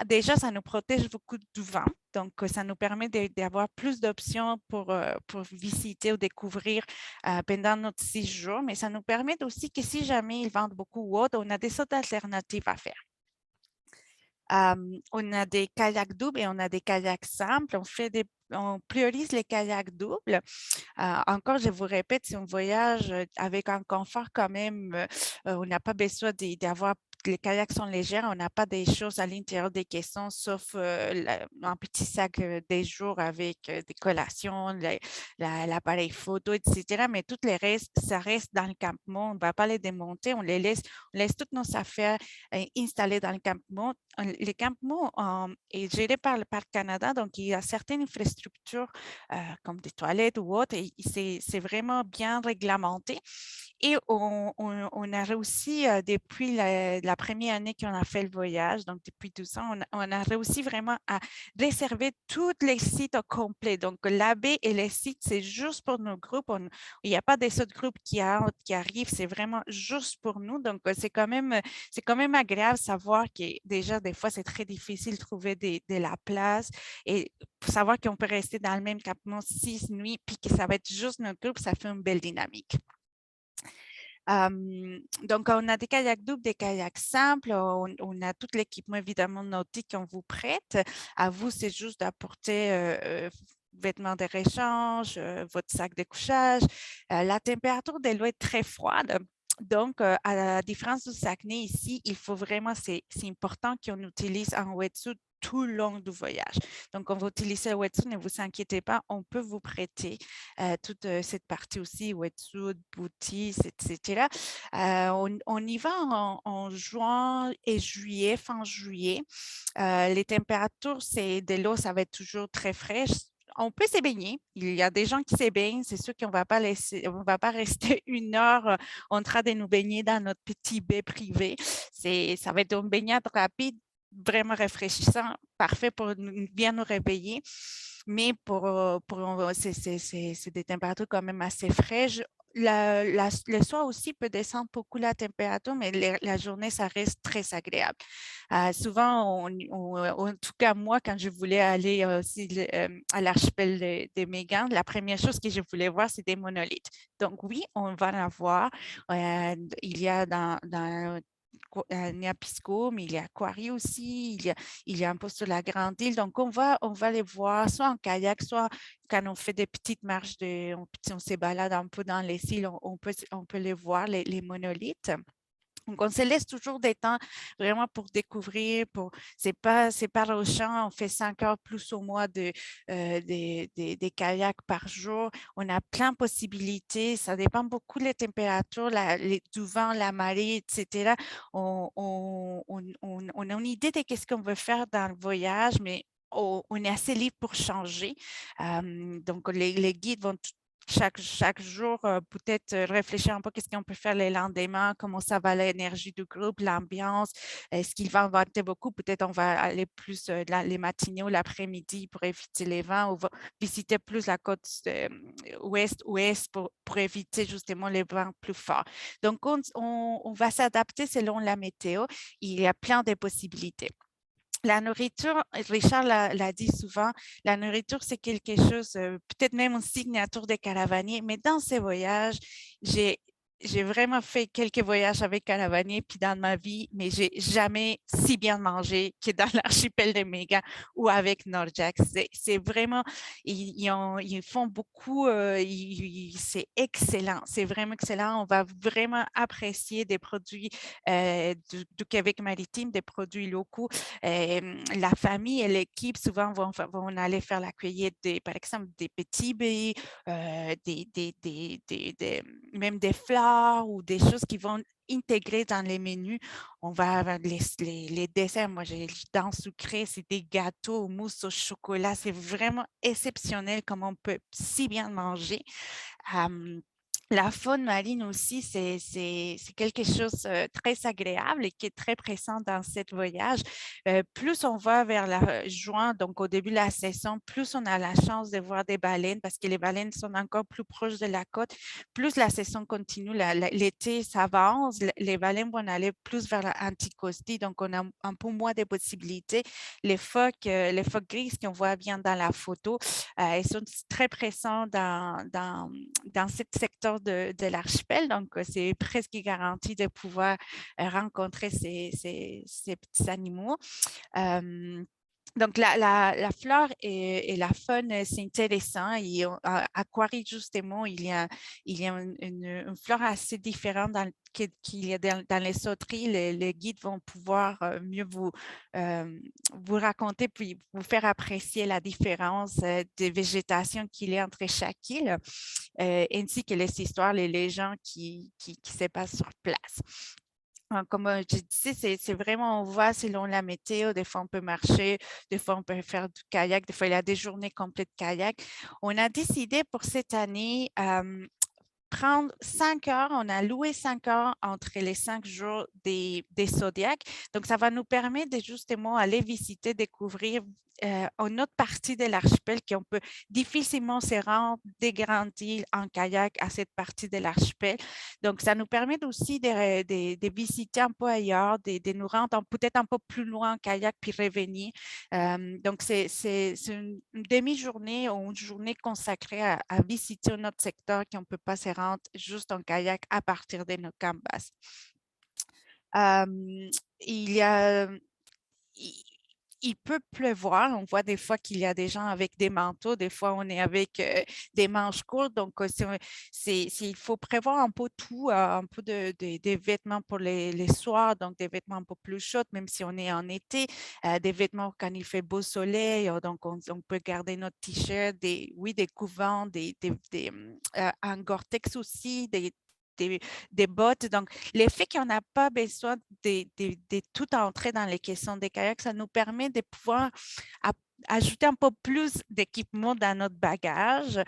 Déjà, ça nous protège beaucoup du vent. Donc, ça nous permet d'avoir plus d'options pour visiter ou découvrir pendant notre 6 jours. Mais ça nous permet aussi que si jamais ils vendent beaucoup ou autre, on a des autres alternatives à faire. On a des kayaks doubles et on a des kayaks simples. On priorise les kayaks doubles. Encore, je vous répète, c'est un voyage avec un confort quand même. On n'a pas besoin d'avoir les kayaks sont légers, on n'a pas des choses à l'intérieur des caissons, sauf un petit sac des jours avec des collations, l'appareil photo, etc. Mais tout le reste, ça reste dans le campement. On ne va pas les démonter, on laisse toutes nos affaires installées dans le campement. Le campement est géré par le Parc Canada, donc il y a certaines infrastructures comme des toilettes ou autres, et c'est vraiment bien réglementé. Et on a réussi, depuis la première année qu'on a fait le voyage, donc depuis 12 ans, on a réussi vraiment à réserver tous les sites au complet. Donc, la baie et les sites, c'est juste pour nos groupes. Il n'y a pas des autres groupes qui arrivent, c'est vraiment juste pour nous. Donc, c'est quand même agréable de savoir que déjà, des fois, c'est très difficile de trouver de la place et pour savoir qu'on peut rester dans le même campement 6 nuits, puis que ça va être juste notre groupe, ça fait une belle dynamique. Donc, on a des kayaks doubles, des kayaks simples. On a tout l'équipement, évidemment, nautique qu'on vous prête. À vous, c'est juste d'apporter vêtements de réchange, votre sac de couchage. La température de l'eau est très froide. Donc, à la différence du Saguenay ici, il faut vraiment, c'est important qu'on utilise un wetsuit tout le long du voyage. Donc, on va utiliser le wetsuit, ne vous inquiétez pas, on peut vous prêter toute cette partie aussi, wetsuit, booties, etc. On y va en juin et juillet, fin juillet. Les températures de l'eau, ça va être toujours très fraîche. On peut se baigner. Il y a des gens qui se baignent. C'est sûr qu'on ne va pas rester 1 heure en train de nous baigner dans notre petit baie privé. Ça va être une baignade rapide, vraiment rafraîchissant, parfait pour bien nous réveiller. Mais c'est des températures quand même assez fraîches. le soir aussi peut descendre beaucoup la température, mais la journée, ça reste très agréable. Souvent, en tout cas, moi, quand je voulais aller aussi à l'archipel des Mégane, la première chose que je voulais voir, c'est des monolithes. Donc oui, on va en avoir. Il y a dans Niapisco, mais il y a Quarry aussi, il y a un peu sur la Grande Île. Donc, on va les voir soit en kayak, soit quand on fait des petites marches, on se balade un peu dans les îles, on peut les voir, les monolithes. Donc, on se laisse toujours des temps vraiment pour découvrir. C'est pas rushant. On fait 5 heures plus au mois des kayaks par jour. On a plein de possibilités. Ça dépend beaucoup des températures, du vent, la marée, etc. On a une idée de ce qu'on veut faire dans le voyage, mais on est assez libre pour changer. Donc, les guides vont chaque jour, peut-être réfléchir un peu qu'est-ce qu'on peut faire les lendemains, comment ça va l'énergie du groupe, l'ambiance, est-ce qu'il va inventer beaucoup, peut-être on va aller plus les matinées ou l'après-midi pour éviter les vents, ou va visiter plus la côte ouest pour éviter justement les vents plus forts. Donc, on va s'adapter selon la météo. Il y a plein de possibilités. La nourriture, Richard l'a dit souvent, la nourriture, c'est quelque chose, peut-être même une signature des caravaniers, mais dans ces voyages, j'ai vraiment fait quelques voyages avec caravaniers, puis dans ma vie, mais j'ai jamais si bien mangé que dans l'archipel de Méga ou avec Nordjack. C'est vraiment, ils font beaucoup, c'est excellent, c'est vraiment excellent. On va vraiment apprécier des produits du Québec maritime, des produits locaux. La famille et l'équipe souvent vont aller faire la cueillette, par exemple, des petits baies, même des fleurs ou des choses qui vont intégrer dans les menus. On va avoir les desserts. Moi, j'ai les dents sucrées, c'est des gâteaux, mousse au chocolat. C'est vraiment exceptionnel comme on peut si bien manger. La faune marine aussi, c'est quelque chose de très agréable et qui est très présent dans ce voyage. Plus on va vers la juin, donc au début de la saison, plus on a la chance de voir des baleines parce que les baleines sont encore plus proches de la côte. Plus la saison continue, l'été s'avance, les baleines vont aller plus vers l'Anticosti, donc on a un peu moins de possibilités. Les phoques grises qu'on voit bien dans la photo, elles sont très présentes dans ce secteur de l'archipel. Donc, c'est presque garanti de pouvoir rencontrer ces petits animaux. Donc, la flore et la faune, c'est intéressant. À Quarry, justement, il y a une flore assez différente qu'il y a dans les sauteries. Les guides vont pouvoir mieux vous raconter puis vous faire apprécier la différence de végétation qu'il y a entre chaque île, ainsi que les histoires, les légendes qui se passent sur place. Comme je disais, c'est vraiment, on voit selon la météo. Des fois, on peut marcher, des fois, on peut faire du kayak, des fois, il y a des journées complètes de kayak. On a décidé pour cette année prendre 5 heures. On a loué 5 heures entre les 5 jours des Zodiacs. Donc, ça va nous permettre de justement aller visiter, découvrir une autre partie de l'archipel qu'on peut difficilement se rendre des grandes îles en kayak à cette partie de l'archipel. Donc, ça nous permet aussi de visiter un peu ailleurs, de nous rendre peut-être un peu plus loin en kayak puis revenir. Donc, c'est une demi-journée ou une journée consacrée à visiter un autre secteur qu'on ne peut pas se rendre juste en kayak à partir de nos canvas. Il y a, il peut pleuvoir. On voit des fois qu'il y a des gens avec des manteaux, des fois on est avec des manches courtes. Donc, il faut prévoir un peu tout, un peu des vêtements pour les soirs, donc des vêtements un peu plus chauds, même si on est en été, des vêtements quand il fait beau soleil. Donc, on peut garder notre t-shirt, oui, des couvents, un Gore-Tex aussi, des bottes. Donc, le fait qu'on n'a pas besoin de tout entrer dans les questions des kayaks, ça nous permet de pouvoir ajouter un peu plus d'équipement dans notre bagage,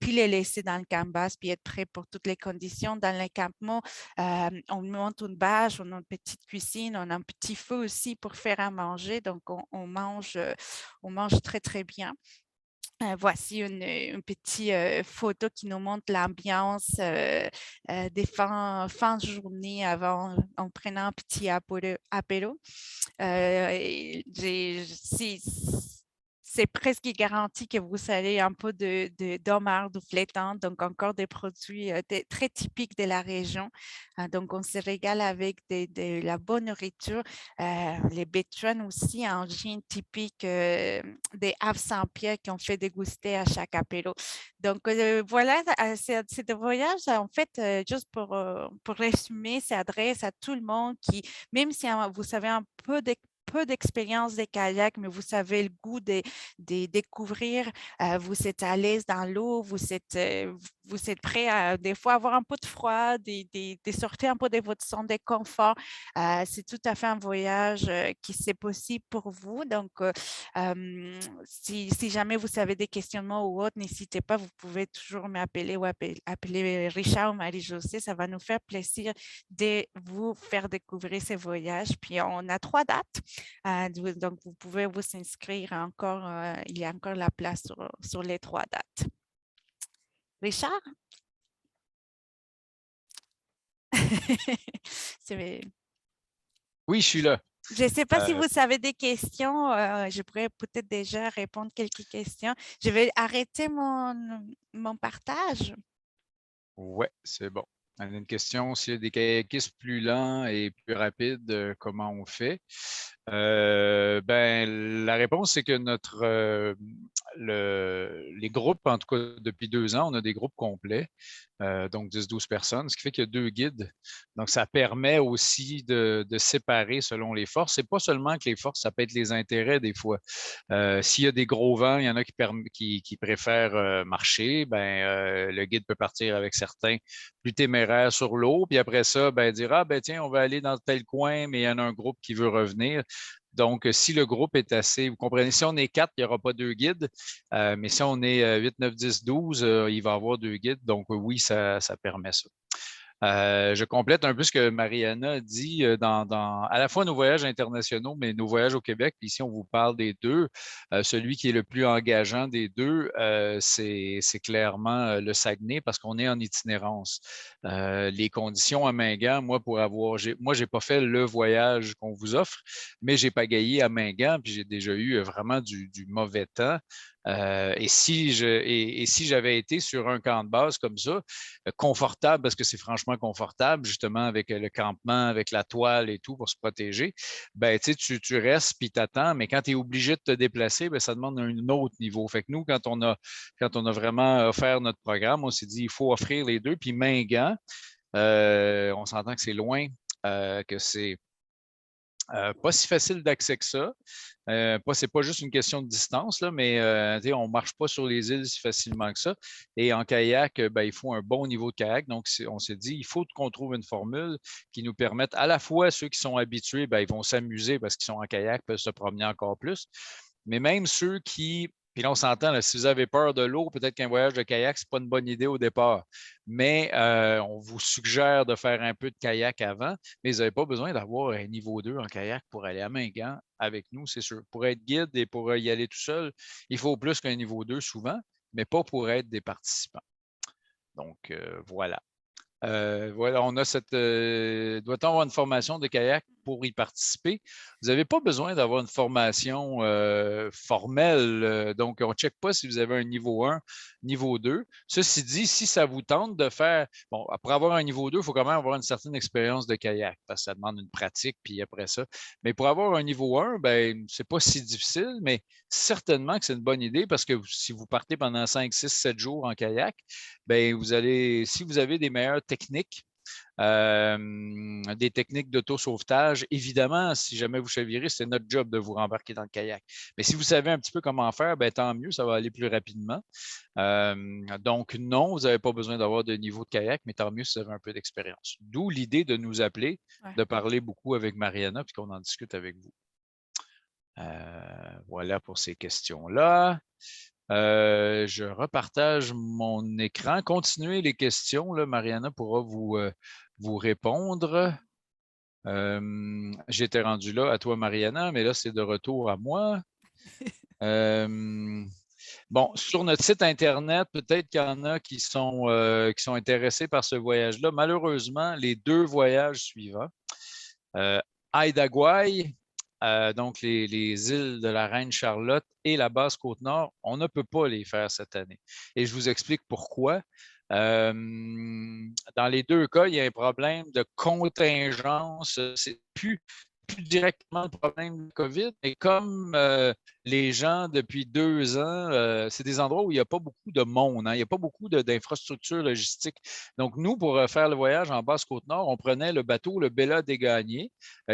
puis les laisser dans le canvas, puis être prêt pour toutes les conditions. Dans le campement, on monte une bâche, on a une petite cuisine, on a un petit feu aussi pour faire à manger. Donc, on mange très, très bien. Voici une petite photo qui nous montre l'ambiance des fins de journée avant, en prenant un petit apéro. C'est presque garanti que vous savez un peu d'homard ou flétan, donc encore des produits très typiques de la région. Donc, on se régale avec de la bonne nourriture. Les Bétuanes aussi, un gin typique des Havres Saint-Pierre qu'on fait déguster à chaque apéro. Donc, voilà, c'est un voyage, en fait, juste pour résumer, s'adresse à tout le monde qui, même si vous savez un peu d'expérience des kayaks, mais vous savez le goût de découvrir, vous êtes à l'aise dans l'eau, vous êtes prêt à des fois avoir un peu de froid, de sortir un peu de votre zone de confort. C'est tout à fait un voyage qui c'est possible pour vous. Donc, si jamais vous avez des questionnements ou autres, n'hésitez pas, vous pouvez toujours m'appeler ou appeler Richard ou Marie-Josée. Ça va nous faire plaisir de vous faire découvrir ces voyages. Puis, on a 3 dates. Donc, vous pouvez vous inscrire encore. Il y a encore la place sur les 3 dates. Richard? Oui, je suis là. Je ne sais pas si Euh, vous avez des questions. Je pourrais peut-être déjà répondre quelques questions. Je vais arrêter mon partage. ouais, c'est bon. On a une question, s'il y a des kayakistes plus lents et plus rapides, comment on fait? Ben, la réponse, c'est que les groupes, en tout cas depuis 2 ans, on a des groupes complets, donc 10-12 personnes, ce qui fait qu'il y a 2 guides. Donc, ça permet aussi de séparer selon les forces. C'est pas seulement que les forces, ça peut être les intérêts des fois. S'il y a des gros vents, il y en a qui préfèrent marcher, ben, le guide peut partir avec certains plus téméraires sur l'eau, puis après ça, ben, dire, ah, ben, tiens, on va aller dans tel coin, mais il y en a un groupe qui veut revenir. Donc, si le groupe est assez, vous comprenez, si on est 4, il n'y aura pas 2 guides, mais si on est 8, 9, 10, 12, il va y avoir 2 guides. Donc, oui, ça permet ça. Je complète un peu ce que Mariana a dit à la fois nos voyages internationaux, mais nos voyages au Québec. Puis ici, on vous parle des deux. Celui qui est le plus engageant des deux, c'est clairement le Saguenay parce qu'on est en itinérance. Les conditions à Mingan, moi, j'ai pas fait le voyage qu'on vous offre, mais j'ai pagayé à Mingan, puis j'ai déjà eu vraiment du mauvais temps. Et si j'avais été sur un camp de base comme ça, confortable, parce que c'est franchement confortable, justement, avec le campement, avec la toile et tout pour se protéger, ben, tu restes puis t'attends, mais quand tu es obligé de te déplacer, ben, ça demande un autre niveau. Fait que nous, quand on a vraiment offert notre programme, on s'est dit, il faut offrir les deux. Puis Mingan, on s'entend que c'est loin, que c'est pas si facile d'accès que ça. C'est pas juste une question de distance, là, mais on ne marche pas sur les îles si facilement que ça. Et en kayak, ben, il faut un bon niveau de kayak. Donc, on s'est dit, il faut qu'on trouve une formule qui nous permette à la fois ceux qui sont habitués, ben, ils vont s'amuser parce qu'ils sont en kayak, peuvent se promener encore plus. Mais même ceux qui, puis là, on s'entend, si vous avez peur de l'eau, peut-être qu'un voyage de kayak, ce n'est pas une bonne idée au départ. Mais on vous suggère de faire un peu de kayak avant, mais vous n'avez pas besoin d'avoir un niveau 2 en kayak pour aller à Mingan avec nous, c'est sûr. Pour être guide et pour y aller tout seul, il faut plus qu'un niveau 2 souvent, mais pas pour être des participants. Donc, voilà. Voilà, on a doit-on avoir une formation de kayak pour y participer? Vous n'avez pas besoin d'avoir une formation formelle. Donc, on ne check pas si vous avez un niveau 1, niveau 2. Ceci dit, si ça vous tente de faire, bon, pour avoir un niveau 2, il faut quand même avoir une certaine expérience de kayak parce que ça demande une pratique, puis après ça. Mais pour avoir un niveau 1, ben, c'est pas si difficile, mais certainement que c'est une bonne idée parce que si vous partez pendant 5, 6, 7 jours en kayak, ben, si vous avez des meilleures techniques, des techniques d'auto-sauvetage, évidemment, si jamais vous chavirez, c'est notre job de vous rembarquer dans le kayak. Mais si vous savez un petit peu comment faire, ben, tant mieux, ça va aller plus rapidement. Donc, non, vous n'avez pas besoin d'avoir de niveau de kayak, mais tant mieux si vous avez un peu d'expérience. D'où l'idée de nous appeler, Ouais. de parler beaucoup avec Mariana, puis qu'on en discute avec vous. Voilà pour ces questions-là. Je repartage mon écran. Continuez les questions. Là, Mariana pourra vous répondre. J'étais rendu là à toi, Mariana, mais là, c'est de retour à moi. Bon, sur notre site Internet, peut-être qu'il y en a qui sont intéressés par ce voyage-là. Malheureusement, les 2 voyages suivants, Haida Gwaii, donc les îles de la Reine-Charlotte et la Basse-Côte-Nord, on ne peut pas les faire cette année. Et je vous explique pourquoi. Dans les 2 cas, il y a un problème de contingence. C'est plus directement le problème de COVID, mais comme les gens, depuis 2 ans, c'est des endroits où il n'y a pas beaucoup de monde, hein, il n'y a pas beaucoup d'infrastructures logistiques. Donc, nous, pour faire le voyage en Basse-Côte-Nord, on prenait le bateau, le Bella Dégagné,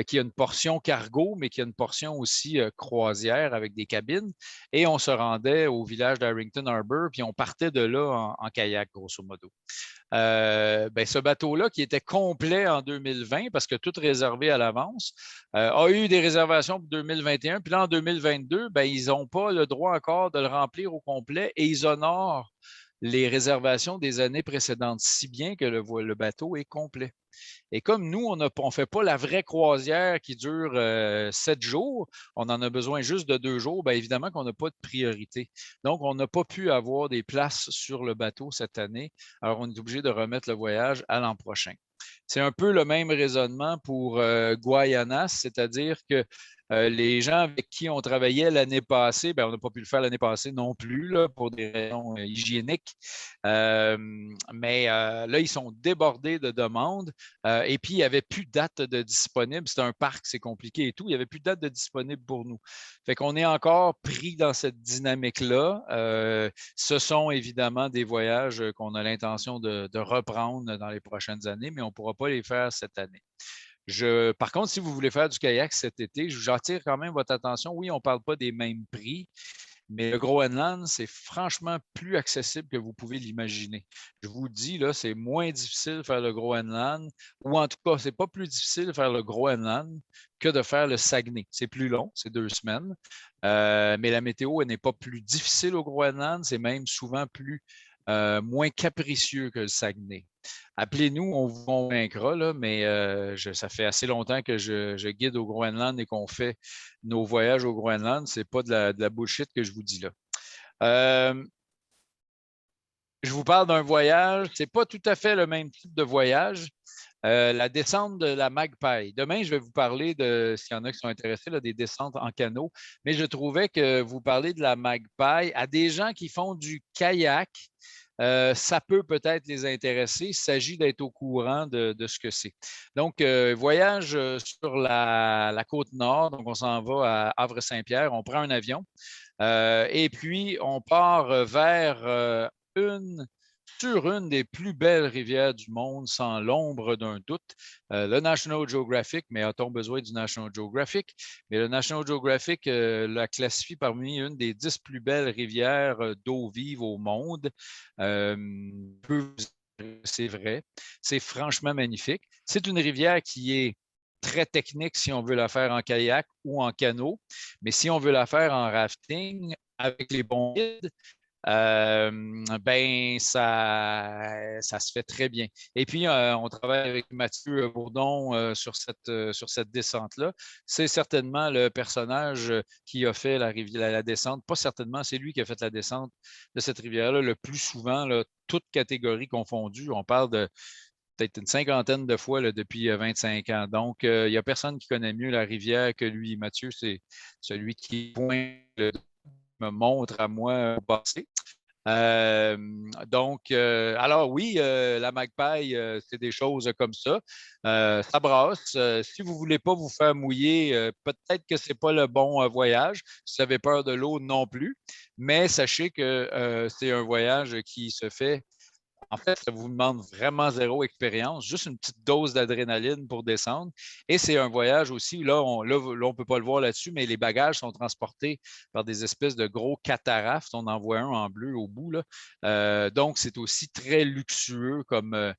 qui a une portion cargo, mais qui a une portion aussi croisière avec des cabines. Et on se rendait au village d'Harrington Harbour, puis on partait de là en kayak, grosso modo. Ce bateau-là, qui était complet en 2020 parce que tout réservé à l'avance, a eu des réservations pour 2021. Puis là, en 2022, ils n'ont pas le droit encore de le remplir au complet et ils honorent les réservations des années précédentes, si bien que le bateau est complet. Et comme nous, on ne fait pas la vraie croisière qui dure 7 jours, on en a besoin juste de 2 jours, bien évidemment qu'on n'a pas de priorité. Donc, on n'a pas pu avoir des places sur le bateau cette année. Alors, on est obligé de remettre le voyage à l'an prochain. C'est un peu le même raisonnement pour Guayanas, c'est-à-dire que les gens avec qui on travaillait l'année passée, on n'a pas pu le faire l'année passée non plus là, pour des raisons hygiéniques. Là, ils sont débordés de demandes et puis il n'y avait plus de date de disponible. C'est un parc, c'est compliqué et tout. Il n'y avait plus de date de disponible pour nous. Fait qu'on est encore pris dans cette dynamique-là. Ce sont évidemment des voyages qu'on a l'intention de reprendre dans les prochaines années, mais on ne pourra pas les faire cette année. Par contre, si vous voulez faire du kayak cet été, j'attire quand même votre attention. Oui, on ne parle pas des mêmes prix, mais le Groenland, c'est franchement plus accessible que vous pouvez l'imaginer. Je vous dis, là, c'est moins difficile de faire le Groenland, ou en tout cas, c'est pas plus difficile de faire le Groenland que de faire le Saguenay. C'est plus long, c'est 2 semaines. Mais la météo, elle n'est pas plus difficile au Groenland, c'est même souvent moins capricieux que le Saguenay. Appelez-nous, on vous convaincra, là, mais ça fait assez longtemps que je guide au Groenland et qu'on fait nos voyages au Groenland. Ce n'est pas de la bullshit que je vous dis là. Je vous parle d'un voyage. Ce n'est pas tout à fait le même type de voyage. La descente de la Magpie. Demain, je vais vous parler de, s'il y en a qui sont intéressés, là, des descentes en canot. Mais je trouvais que vous parlez de la Magpie à des gens qui font du kayak. Ça peut peut-être les intéresser. Il s'agit d'être au courant de ce que c'est. Donc, voyage sur la côte nord. Donc, on s'en va à Havre-Saint-Pierre. On prend un avion et puis on part sur une des plus belles rivières du monde, sans l'ombre d'un doute. Le National Geographic, mais a-t-on besoin du National Geographic? Mais le National Geographic la classifie parmi une des 10 plus belles rivières d'eau vive au monde. C'est vrai. C'est franchement magnifique. C'est une rivière qui est très technique si on veut la faire en kayak ou en canot, mais si on veut la faire en rafting avec les bons guides, ça se fait très bien. Et puis, on travaille avec Mathieu Bourdon sur cette descente-là. C'est certainement le personnage qui a fait la descente. Pas certainement, c'est lui qui a fait la descente de cette rivière-là le plus souvent, là, toutes catégories confondues. On parle de peut-être une cinquantaine de fois là, depuis 25 ans. Donc, il n'y a personne qui connaît mieux la rivière que lui. Mathieu, c'est celui qui me montre à moi au passé. Alors oui, la Magpie, c'est des choses comme ça. Ça brasse. Si vous ne voulez pas vous faire mouiller, peut-être que ce n'est pas le bon voyage. Si vous avez peur de l'eau, non plus. Mais sachez que c'est un voyage qui se fait. En fait, ça vous demande vraiment zéro expérience, juste une petite dose d'adrénaline pour descendre. Et c'est un voyage aussi, là, on ne peut pas le voir là-dessus, mais les bagages sont transportés par des espèces de gros catarafes. On en voit un en bleu au bout, là. Donc, c'est aussi très luxueux comme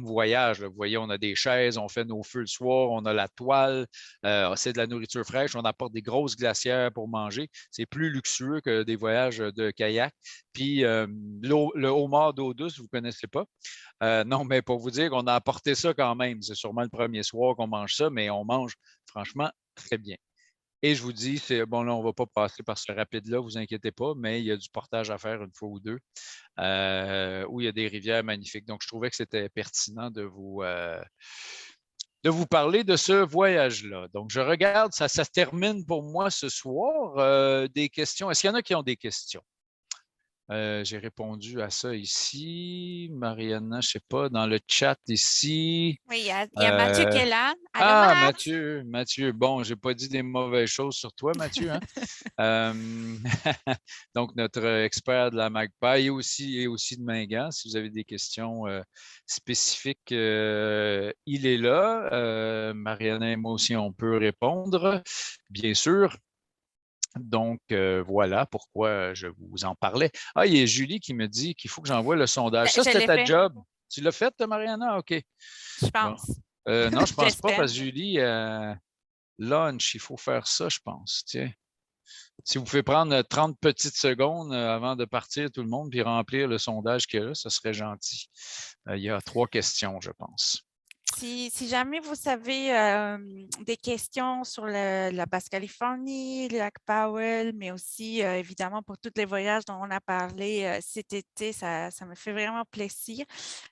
voyage. Là. Vous voyez, on a des chaises, on fait nos feux le soir, on a la toile, c'est de la nourriture fraîche, on apporte des grosses glacières pour manger. C'est plus luxueux que des voyages de kayak. Puis le homard d'eau douce, vous ne connaissez pas. Non, mais pour vous dire qu'on a apporté ça quand même. C'est sûrement le premier soir qu'on mange ça, mais on mange franchement très bien. Et je vous dis, c'est bon, là, on ne va pas passer par ce rapide-là, vous inquiétez pas, mais il y a du portage à faire une fois ou deux, où il y a des rivières magnifiques. Donc, je trouvais que c'était pertinent de vous parler de ce voyage-là. Donc, je regarde, ça se termine pour moi ce soir. Des questions. Est-ce qu'il y en a qui ont des questions? J'ai répondu à ça ici. Mariana, je ne sais pas, dans le chat ici. Oui, il y a Mathieu qui est là. Allô, Max? Mathieu. Bon, je n'ai pas dit des mauvaises choses sur toi, Mathieu, hein? Donc, notre expert de la Magpie et aussi de Mingan. Si vous avez des questions spécifiques, il est là. Mariana et moi aussi, on peut répondre, bien sûr. Donc, voilà pourquoi je vous en parlais. Ah, il y a Julie qui me dit qu'il faut que j'envoie le sondage. Ça, Je c'était l'ai ta fait, job. Tu l'as fait, Mariana? OK. je Bon. pense. Non, je ne pense pas J'espère. parce que Julie, lunch, il faut faire ça, je pense. Tiens. Si vous pouvez prendre 30 petites secondes avant de partir, tout le monde, puis remplir le sondage qu'il y a là, ce serait gentil. Il y a 3 questions, je pense. Si jamais vous avez des questions sur la Basse-Californie, le lac Powell, mais aussi évidemment pour tous les voyages dont on a parlé cet été, ça me fait vraiment plaisir.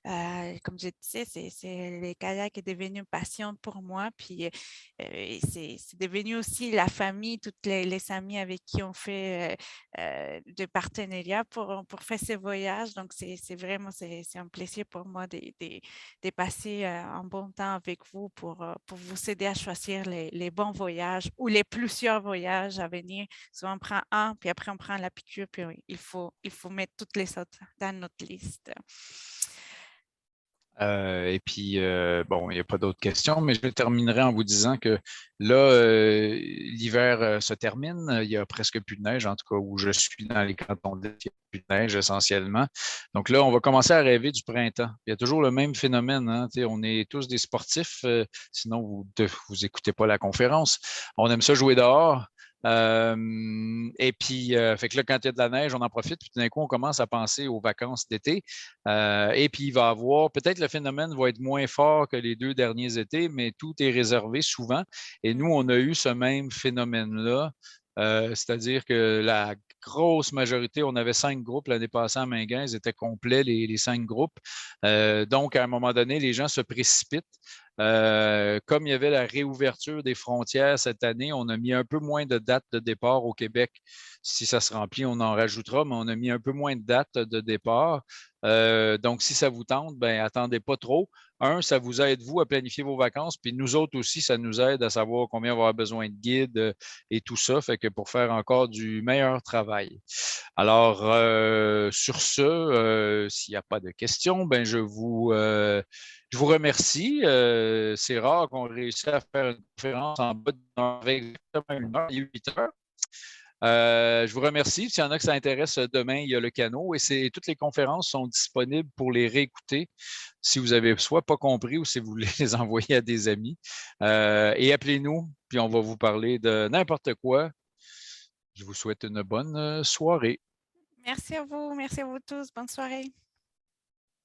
Comme je disais, les kayaks est devenu une passion pour moi. Puis c'est devenu aussi la famille, toutes les amis avec qui on fait de partenariat pour faire ces voyages. Donc, c'est vraiment un plaisir pour moi de passer un bon temps avec vous pour vous aider à choisir les bons voyages ou les plusieurs voyages à venir. Souvent, on prend un, puis après, on prend la piqûre, puis oui, il faut mettre toutes les autres dans notre liste. Et puis, bon, il n'y a pas d'autres questions, mais je terminerai en vous disant que là, l'hiver se termine. Il y a presque plus de neige, en tout cas où je suis dans les cantons d'Est, il n'y a plus de neige essentiellement. Donc là, on va commencer à rêver du printemps. Il y a toujours le même phénomène, hein, on est tous des sportifs, sinon vous n'écoutez pas la conférence. On aime ça jouer dehors. Et puis, fait que là, quand il y a de la neige, on en profite, puis tout d'un coup, on commence à penser aux vacances d'été. Et puis, il va y avoir, peut-être le phénomène va être moins fort que les 2 derniers étés, mais tout est réservé souvent. Et nous, on a eu ce même phénomène-là. C'est-à-dire que la grosse majorité, on avait 5 groupes l'année passée à Mingan, ils étaient complets, les 5 groupes. Donc, à un moment donné, les gens se précipitent. Comme il y avait la réouverture des frontières cette année, on a mis un peu moins de dates de départ au Québec. Si ça se remplit, on en rajoutera, mais on a mis un peu moins de dates de départ. Donc, si ça vous tente, ben, attendez pas trop. Ça vous aide, vous, à planifier vos vacances. Puis nous autres aussi, ça nous aide à savoir combien on va avoir besoin de guides et tout ça. Fait que pour faire encore du meilleur travail. Alors, sur ce, s'il n'y a pas de questions, ben, je vous remercie. C'est rare qu'on réussisse à faire une conférence en bas exactement 1 heure, il est 8 heures. Je vous remercie. S'il y en a que ça intéresse, demain, il y a le canot et toutes les conférences sont disponibles pour les réécouter si vous avez soit pas compris ou si vous voulez les envoyer à des amis. Et appelez-nous, puis on va vous parler de n'importe quoi. Je vous souhaite une bonne soirée. Merci à vous tous. Bonne soirée.